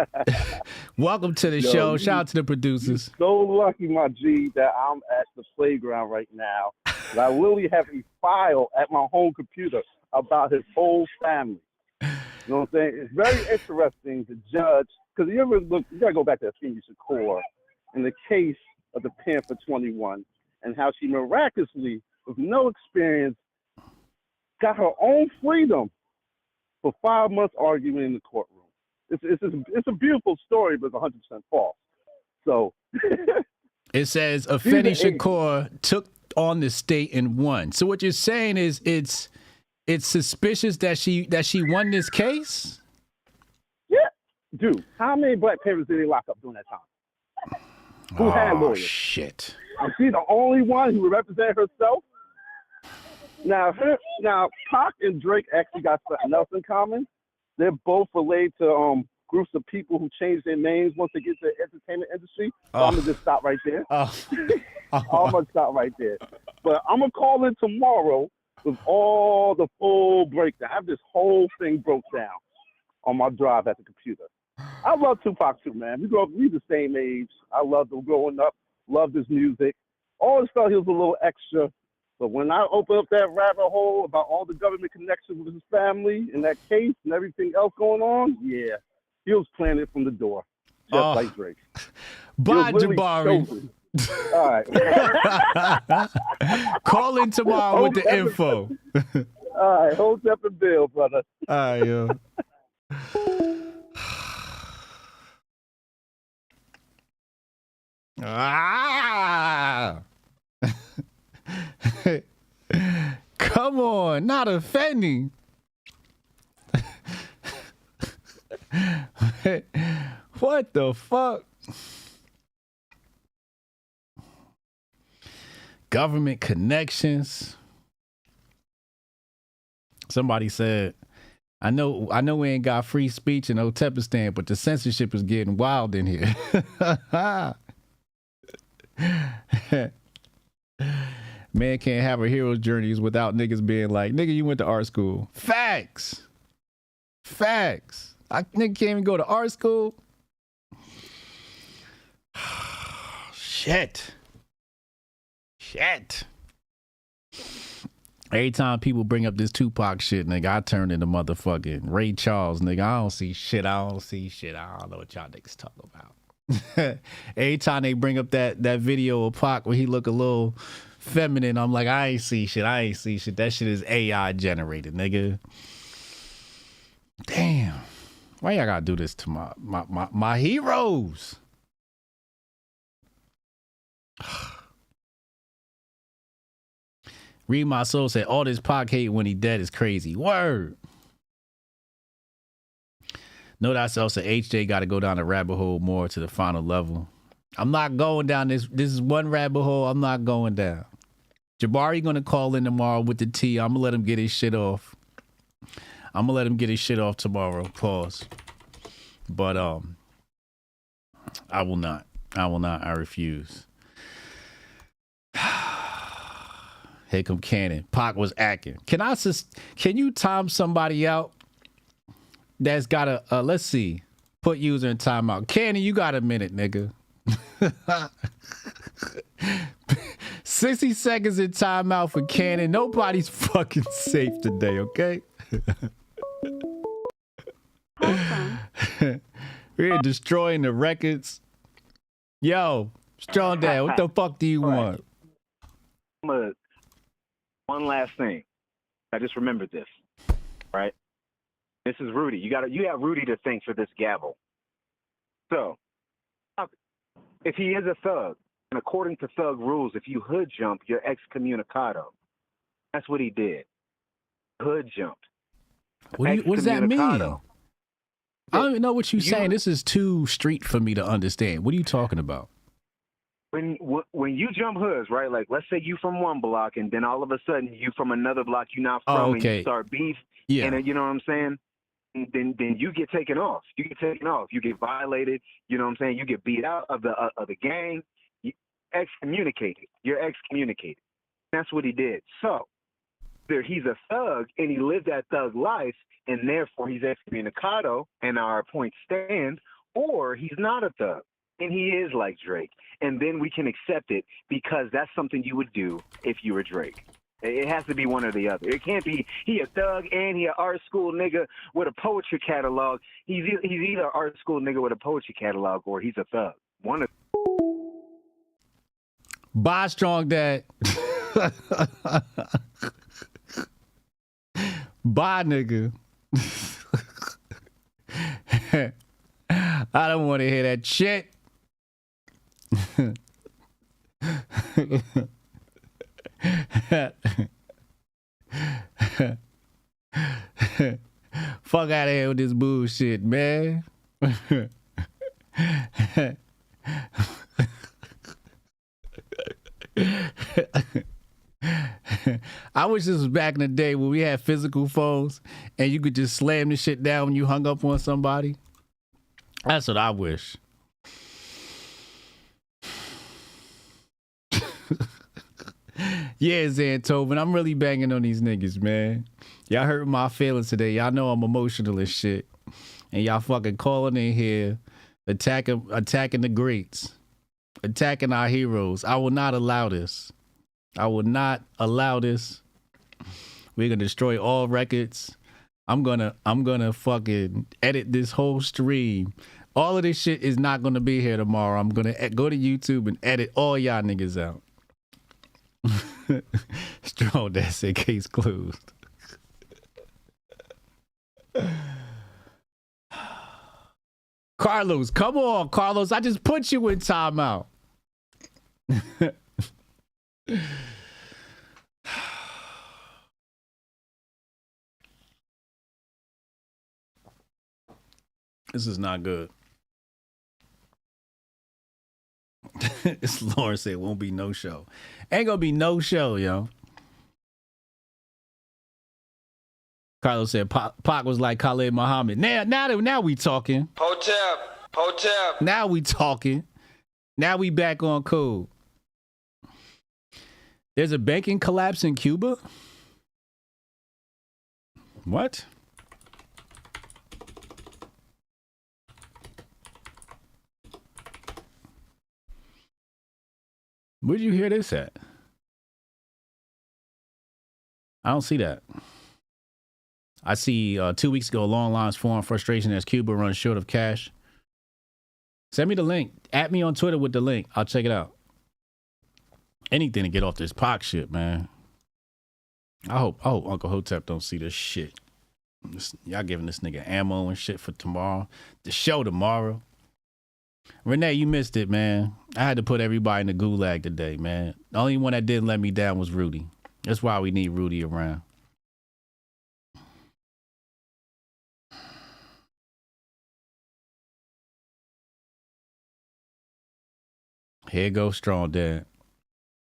welcome to the show. Shout out to the producers. So lucky, my G, that I'm at the playground right now. And I literally have a file at my home computer about his whole family. You know what I'm saying? It's very interesting to judge, because you got to go back to Afeni Shakur in the case of the Panther 21 and how she miraculously, with no experience, got her own freedom for 5 months arguing in the courtroom. It's a beautiful story, but it's 100% false. So it says Afeni Shakur took on the state and won. So what you're saying is it's suspicious that she won this case? Yeah, dude. How many Black Panthers did they lock up during that time? Who had lawyers? Shit. Is she the only one who represented herself? Now, Pac and Drake actually got something else in common. They're both related to groups of people who change their names once they get to the entertainment industry. So I'm going to just stop right there. I'm going to stop right there. But I'm going to call in tomorrow with all the full breakdown. I have this whole thing broke down on my drive at the computer. I love Tupac too, man. We the same age. I loved him growing up. Loved his music. Always felt he was a little extra. But when I opened up that rabbit hole about all the government connections with his family and that case and everything else going on, yeah, he was playing it from the door, just like Drake. Bye, Jabari. All right. Call in tomorrow with the info. All right, Hotep and Bill, brother. All right, yo. Come on, not offending. What the fuck? Government connections. Somebody said, I know we ain't got free speech in Hotepistan, but the censorship is getting wild in here. Man can't have a hero's journeys without niggas being like, nigga, you went to art school. Facts. Nigga can't even go to art school. Shit. Every time people bring up this Tupac shit, nigga, I turn into motherfucking Ray Charles, nigga. I don't see shit. I don't know what y'all niggas talking about. Every time they bring up that video of Pac where he look a little feminine, I'm like, I ain't see shit. That shit is AI generated, nigga. Damn. Why y'all gotta do this to my heroes? Read My Soul said, all this Pac hate when he dead is crazy. Word. Know Thyself said, HJ got to go down the rabbit hole more to the final level. I'm not going down this. This is one rabbit hole I'm not going down. Jabari going to call in tomorrow with the tea. I'm going to let him get his shit off. Tomorrow. Pause. But I will not. I refuse. Here come Cannon. Pac was acting. Can you time somebody out that's got a let's see, put user in timeout. Cannon, you got a minute, nigga. 60 seconds in timeout for Cannon. Nobody's fucking safe today, okay? We're destroying the records. Yo, Strong Dad, what the fuck do you want? One last thing. I just remembered this, right? This is Rudy. You got Rudy to thank for this gavel. So, if he is a thug, and according to thug rules, if you hood jump, you're excommunicado. That's what he did. Hood jumped. What does that mean? I don't even know what you're saying. This is too street for me to understand. What are you talking about? when you jump hoods, right? Like, let's say you from one block, and then all of a sudden you from another block you not from, and you start beef, and you know what I'm saying? Then you get taken off. You get taken off. You get violated. You know what I'm saying? You get beat out of the gang. You excommunicated. You're excommunicated. That's what he did. So either he's a thug and he lived that thug life, and therefore he's excommunicado, and our point stands, or he's not a thug and he is like Drake, and then we can accept it because that's something you would do if you were Drake. It has to be one or the other. It can't be he a thug and he a art school nigga with a poetry catalog. He's either an art school nigga with a poetry catalog or he's a thug. One of. Bye, strong dad. Bye, nigga. I don't want to hear that shit. Fuck out of here with this bullshit, man. I wish this was back in the day when we had physical phones and you could just slam the shit down when you hung up on somebody. That's what I wish. Yeah, Zantobin, I'm really banging on these niggas, man. Y'all hurt my feelings today. Y'all know I'm emotional as shit. And y'all fucking calling in here, attacking the greats, attacking our heroes. I will not allow this. I will not allow this. We're gonna destroy all records. I'm gonna fucking edit this whole stream. All of this shit is not gonna be here tomorrow. I'm gonna go to YouTube and edit all y'all niggas out. Strong that said case closed. Carlos, come on, Carlos. I just put you in timeout. This is not good. It's Lauren said won't be no show. Ain't gonna be no show, yo. Carlos said Pac was like Khalid Muhammad. Now we talking. Hotep. Now we talking. Now we back on code. There's a banking collapse in Cuba? What? Where'd you hear this at? I don't see that. I see 2 weeks ago, long lines form frustration as Cuba runs short of cash. Send me the link. At me on Twitter with the link. I'll check it out. Anything to get off this Pac shit, man. I hope Uncle Hotep don't see this shit. Y'all giving this nigga ammo and shit for tomorrow. The show tomorrow. Renee, you missed it, man. I had to put everybody in the gulag today, man. The only one that didn't let me down was Rudy. That's why we need Rudy around. Here goes Strong Dad.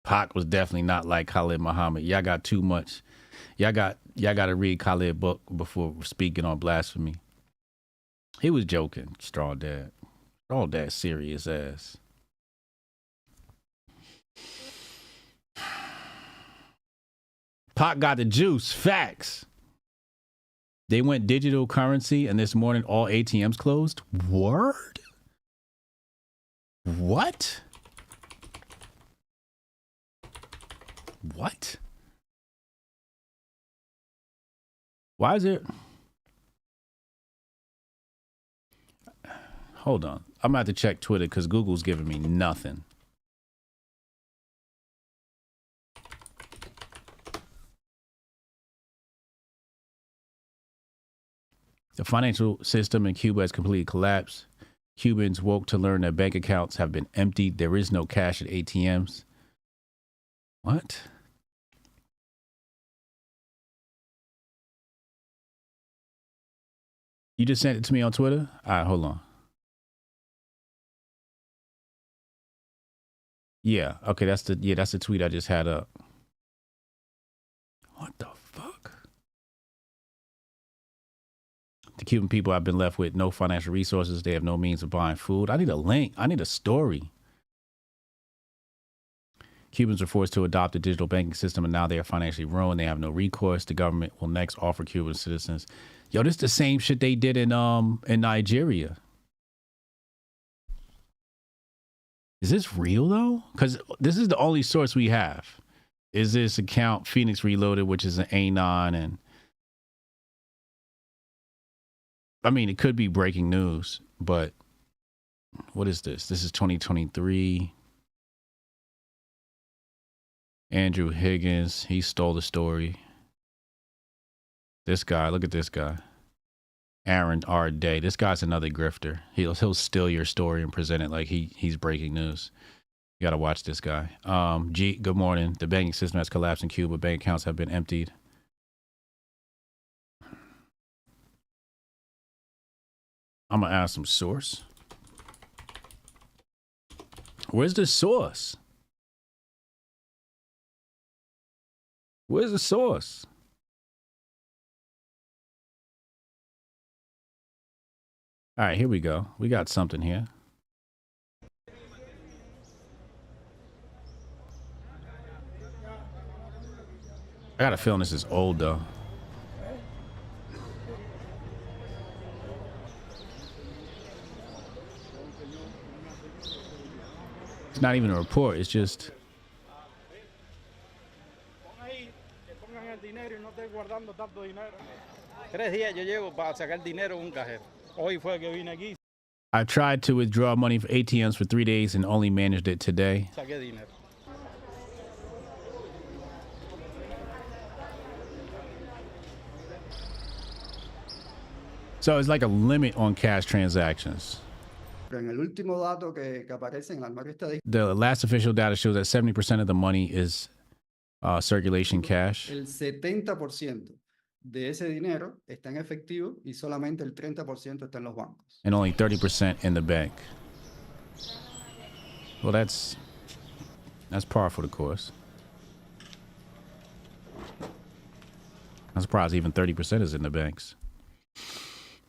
Pac was definitely not like Khalid Muhammad. Y'all got too much. Y'all got to read Khalid's book before speaking on blasphemy. He was joking, Strong Dad. Strong Dad serious ass. Pac got the juice. Facts. They went digital currency and this morning all ATMs closed. Word? What? What? Why is it? Hold on. I'm about to check Twitter because Google's giving me nothing. The financial system in Cuba has completely collapsed. Cubans woke to learn that bank accounts have been emptied. There is no cash at ATMs. What? You just sent it to me on Twitter? All right, hold on. Yeah. Okay. That's the tweet I just had up. What the fuck? The Cuban people have been left with no financial resources. They have no means of buying food. I need a link. I need a story. Cubans were forced to adopt a digital banking system, and now they are financially ruined. They have no recourse. The government will next offer Cuban citizens. Yo, this is the same shit they did in Nigeria. Is this real though? Because this is the only source we have. Is this account Phoenix Reloaded, which is an Anon, and I mean it could be breaking news, but what is this? This is 2023. Andrew Higgins, he stole the story. This guy, look at this guy. Aaron R. Day. This guy's another grifter. He'll steal your story and present it like he's breaking news. You gotta watch this guy. Good morning. The banking system has collapsed in Cuba. Bank accounts have been emptied. I'm gonna ask some source. Where's the source? Where's the source? All right, here we go. We got something here. I got a feeling this is old though. It's not even a report, it's just I tried to withdraw money for ATMs for 3 days and only managed it today. So it's like a limit on cash transactions. The last official data shows that 70% of the money is circulation cash. El 70% de ese dinero está en efectivo y solamente el 30% está en los bancos. And only 30% in the bank. Well, that's par for the course. I'm surprised even 30% is in the banks.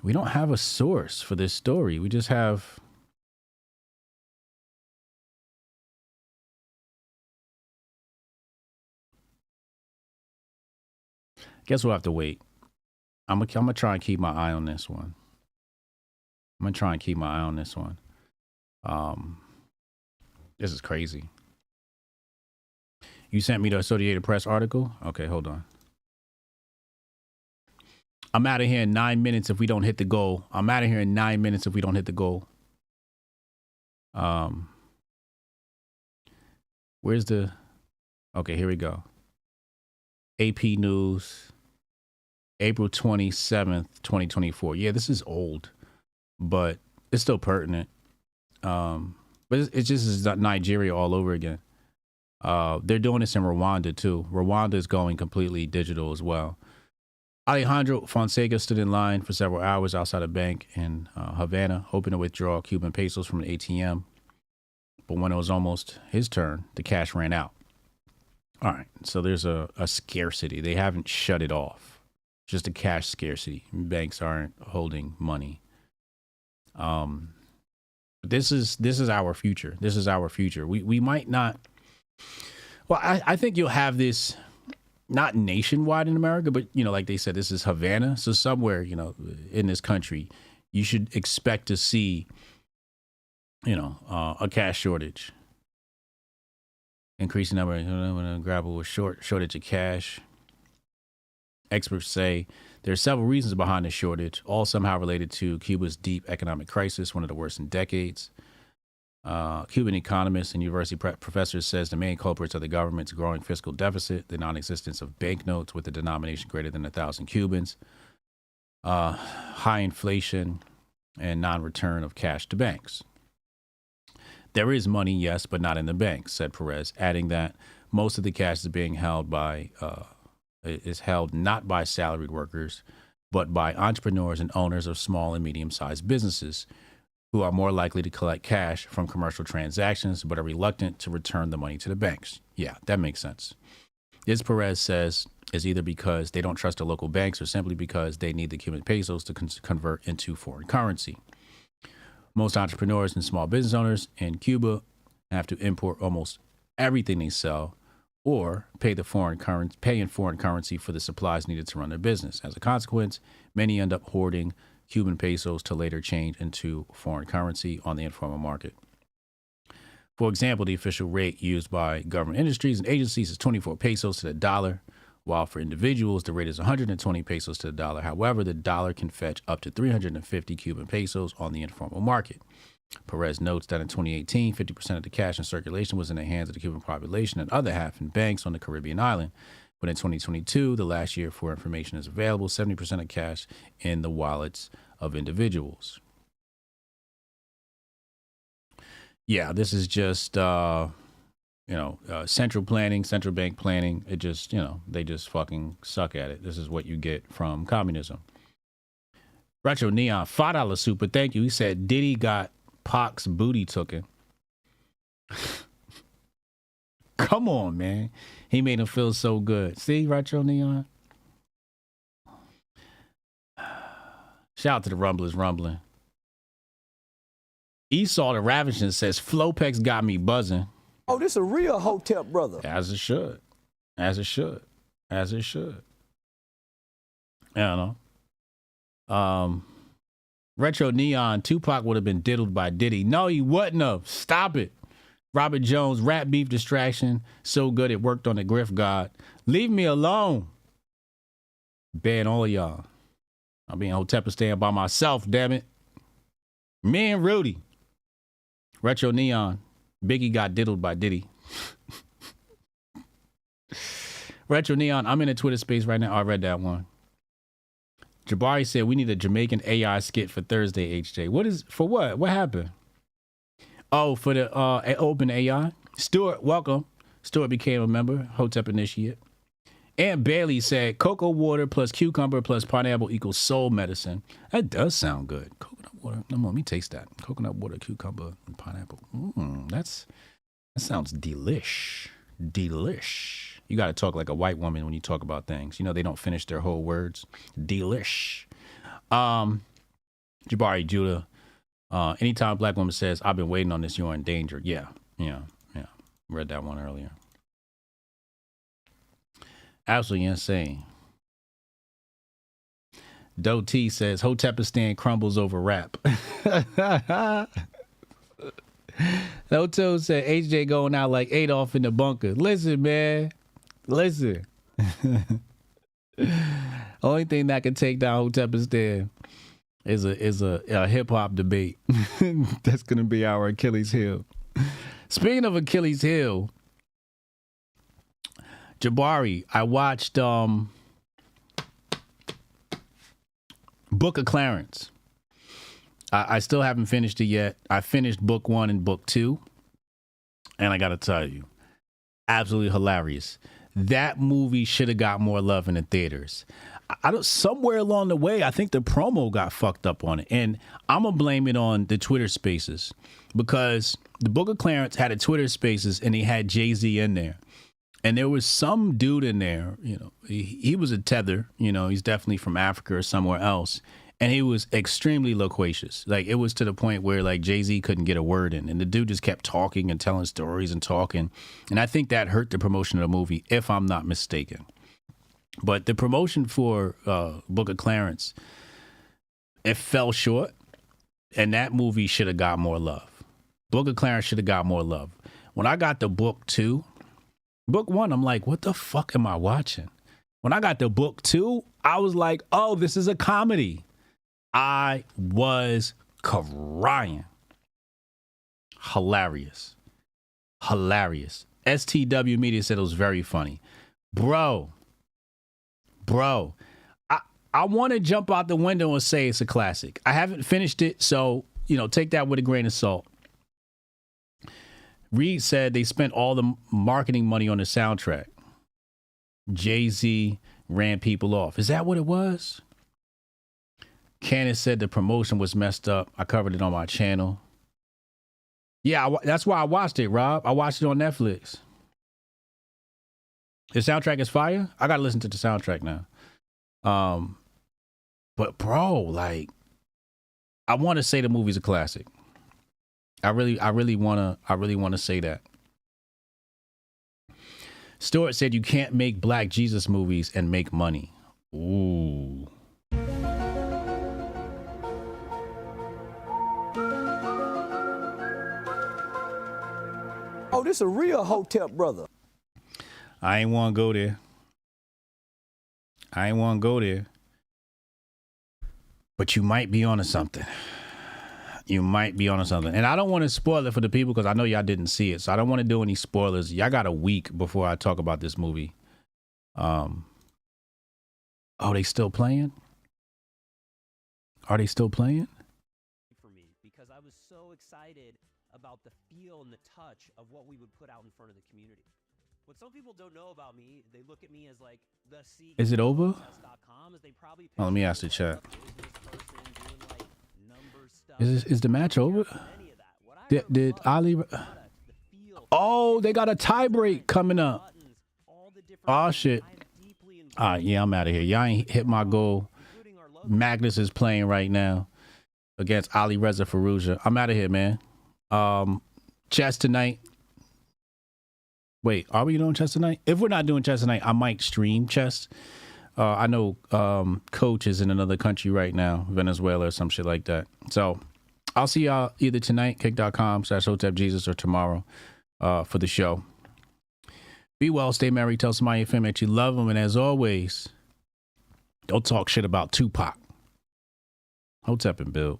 We don't have a source for this story. We just have guess we'll have to wait. I'm gonna try and keep my eye on this one. This is crazy. You sent me the Associated Press article? Okay, hold on. I'm out of here in 9 minutes if we don't hit the goal. Where's the... Okay, here we go. AP News, April 27th, 2024. Yeah, this is old, but it's still pertinent. But it's just Nigeria all over again. They're doing this in Rwanda too. Rwanda is going completely digital as well. Alejandro Fonseca stood in line for several hours outside a bank in Havana, hoping to withdraw Cuban pesos from an ATM. But when it was almost his turn, the cash ran out. All right, so there's a scarcity. They haven't shut it off. Just a cash scarcity. Banks aren't holding money. This is our future. We might not. Well, I think you'll have this not nationwide in America, but like they said, this is Havana. So somewhere in this country, you should expect to see a cash shortage. Increasing number of grapple with shortage of cash. Experts say there are several reasons behind the shortage, all somehow related to Cuba's deep economic crisis, one of the worst in decades. Cuban economist and university professor says the main culprits are the government's growing fiscal deficit, the non-existence of banknotes with a denomination greater than 1,000 Cubans, high inflation, and non-return of cash to banks. There is money, yes, but not in the banks, said Perez, adding that most of the cash is being held not by salaried workers, but by entrepreneurs and owners of small and medium-sized businesses, who are more likely to collect cash from commercial transactions but are reluctant to return the money to the banks. Yeah, that makes sense. This, Perez says, is either because they don't trust the local banks or simply because they need the Cuban pesos to convert into foreign currency. Most entrepreneurs and small business owners in Cuba have to import almost everything they sell or pay in foreign currency for the supplies needed to run their business. As a consequence, many end up hoarding Cuban pesos to later change into foreign currency on the informal market. For example, the official rate used by government industries and agencies is 24 pesos to the dollar, while for individuals, the rate is 120 pesos to the dollar. However, the dollar can fetch up to 350 Cuban pesos on the informal market. Perez notes that in 2018, 50% of the cash in circulation was in the hands of the Cuban population and other half in banks on the Caribbean island. But in 2022, the last year for information is available, 70% of cash in the wallets of individuals. Yeah, this is just, central planning, central bank planning. It just, they just fucking suck at it. This is what you get from communism. Retro Neon, $5 super, thank you. He said Diddy got Pac's booty tooken. Come on, man. He made him feel so good. See, Retro Neon? Shout out to the Rumblers rumbling. Esau the Ravishing says, Flopex got me buzzing. Oh, this a real Hotep brother. As it should. As it should. As it should. I don't know. Retro Neon, Tupac would have been diddled by Diddy. No, he wouldn't have. Stop it. Robert Jones, rap beef distraction. So good it worked on the Grift God. Leave me alone. Ban all of y'all. I'll be in Hotepistan by myself, damn it. Me and Rudy. Retro Neon, Biggie got diddled by Diddy. Retro Neon, I'm in a Twitter space right now. I read that one. Jabari said we need a Jamaican AI skit for Thursday, HJ. What is, for what? What happened? Oh, for the open AI. Stuart, welcome. Stuart became a member, Hotep initiate. Aunt Bailey said cocoa water plus cucumber plus pineapple equals soul medicine. That does sound good. Coconut water. No, let me taste that. Coconut water, cucumber, and pineapple. That sounds delish. Delish. You got to talk like a white woman when you talk about things. You know, they don't finish their whole words. Delish. Jabari Judah. Anytime a black woman says, I've been waiting on this, you're in danger. Yeah. Read that one earlier. Absolutely insane. Doe T says, Hotepistan crumbles over rap. Hoto said, HJ going out like Adolf in the bunker. Listen, man. Listen. Only thing that can take down Hotepistan is a hip-hop debate. That's going to be our Achilles heel. Speaking of Achilles heel, Jabari, I watched Book of Clarence. I still haven't finished it yet. I finished book 1 and book 2. And I got to tell you, absolutely hilarious. That movie should have got more love in the theaters. Somewhere along the way, I think the promo got fucked up on it. And I'm going to blame it on the Twitter spaces, because the Book of Clarence had a Twitter spaces and he had Jay-Z in there. And there was some dude in there, he was a tether, he's definitely from Africa or somewhere else. And he was extremely loquacious. Like, it was to the point where, like, Jay-Z couldn't get a word in. And the dude just kept talking and telling stories and talking. And I think that hurt the promotion of the movie, if I'm not mistaken. But the promotion for Book of Clarence, it fell short. And that movie should have got more love. Book of Clarence should have got more love. When I got to book 2, book 1, I'm like, what the fuck am I watching? When I got to book 2, I was like, oh, this is a comedy. I was crying. Hilarious. STW Media said it was very funny. Bro, I want to jump out the window and say it's a classic. I haven't finished it, so, take that with a grain of salt. Reed said they spent all the marketing money on the soundtrack. Jay-Z ran people off. Is that what it was? Candace said the promotion was messed up. I covered it on my channel. Yeah, that's why I watched it, Rob. I watched it on Netflix. The soundtrack is fire. I gotta listen to the soundtrack now. But bro, like, I want to say the movie's a classic. I really wanna say that. Stewart said you can't make Black Jesus movies and make money. Ooh. Oh, this a real Hotep brother. I ain't want to go there. But you might be onto something. And I don't want to spoil it for the people because I know y'all didn't see it. So I don't want to do any spoilers. Y'all got a week before I talk about this movie. Oh, they still playing? Are they still playing? For me, because I was so excited about the feel and the touch of what we would put out in front of the community. What some people don't know about me, they look at me as like the CEO. Is it over? As they probably Oh, let me ask the chat. Is the match over? Did Ali? Oh, they got a tie break coming up. Oh shit! All right, yeah, I'm out of here. Y'all ain't hit my goal. Magnus is playing right now against Ali Reza Fallujah. I'm out of here, man. Chess tonight. Wait, are we doing chess tonight? If we're not doing chess tonight, I might stream chess. I know Coach is in another country right now, Venezuela or some shit like that. So I'll see y'all either tonight, kick.com/HotepJesus, or tomorrow for the show. Be well, stay merry, tell somebody in your family that you love them, and as always, don't talk shit about Tupac. Hotep and Bill.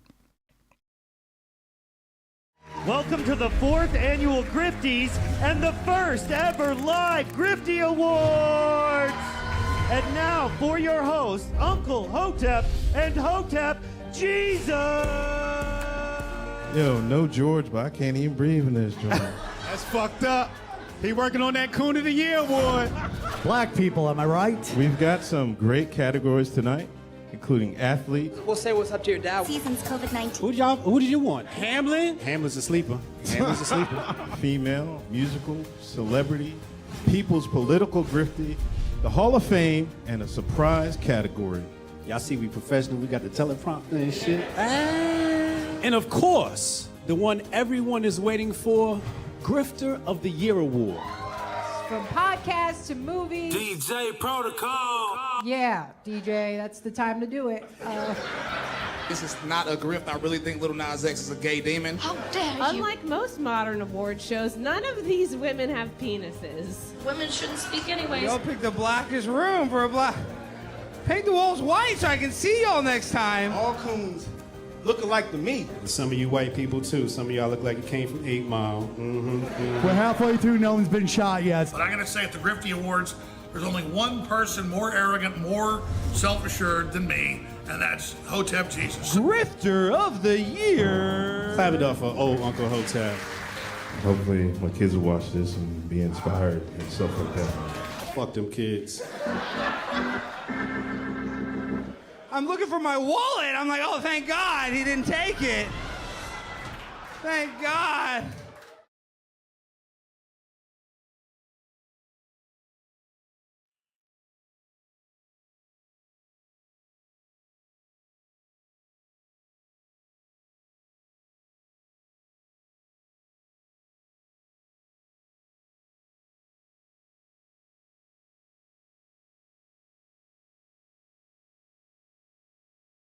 Welcome to the 4th annual Grifties and the first ever live Grifty Awards. And now for your hosts, Uncle Hotep and Hotep Jesus. Yo, no George, but I can't even breathe in this joint. That's fucked up. He working on that Coon of the Year award. Black people, am I right? We've got some great categories tonight, including athlete. We'll say what's up to your dad. Seasons COVID-19. Who did you want? Hamlin? Hamlin's a sleeper. Female, musical, celebrity, people's political grifty, the Hall of Fame, and a surprise category. Y'all see we professional. We got the teleprompter and shit. And of course, the one everyone is waiting for, Grifter of the Year award. From podcasts to movies. DJ Protocol. Yeah, DJ, that's the time to do it. This is not a grift. I really think Lil Nas X is a gay demon. How dare you? Unlike most modern award shows, none of these women have penises. Women shouldn't speak anyways. Y'all picked the blackest room for a black. Paint the walls white so I can see y'all next time. All coons looking like to me. Some of you white people too. Some of y'all look like you came from 8 Mile. We're halfway through. No one's been shot yet. But I'm going to say at the Grifty Awards, there's only one person more arrogant, more self-assured than me, and that's Hotep Jesus. Grifter of the Year. Clap it up for old Uncle Hotep. Hopefully my kids will watch this and be inspired and stuff like that. Fuck them kids. I'm looking for my wallet. I'm like, oh, thank God he didn't take it. Thank God.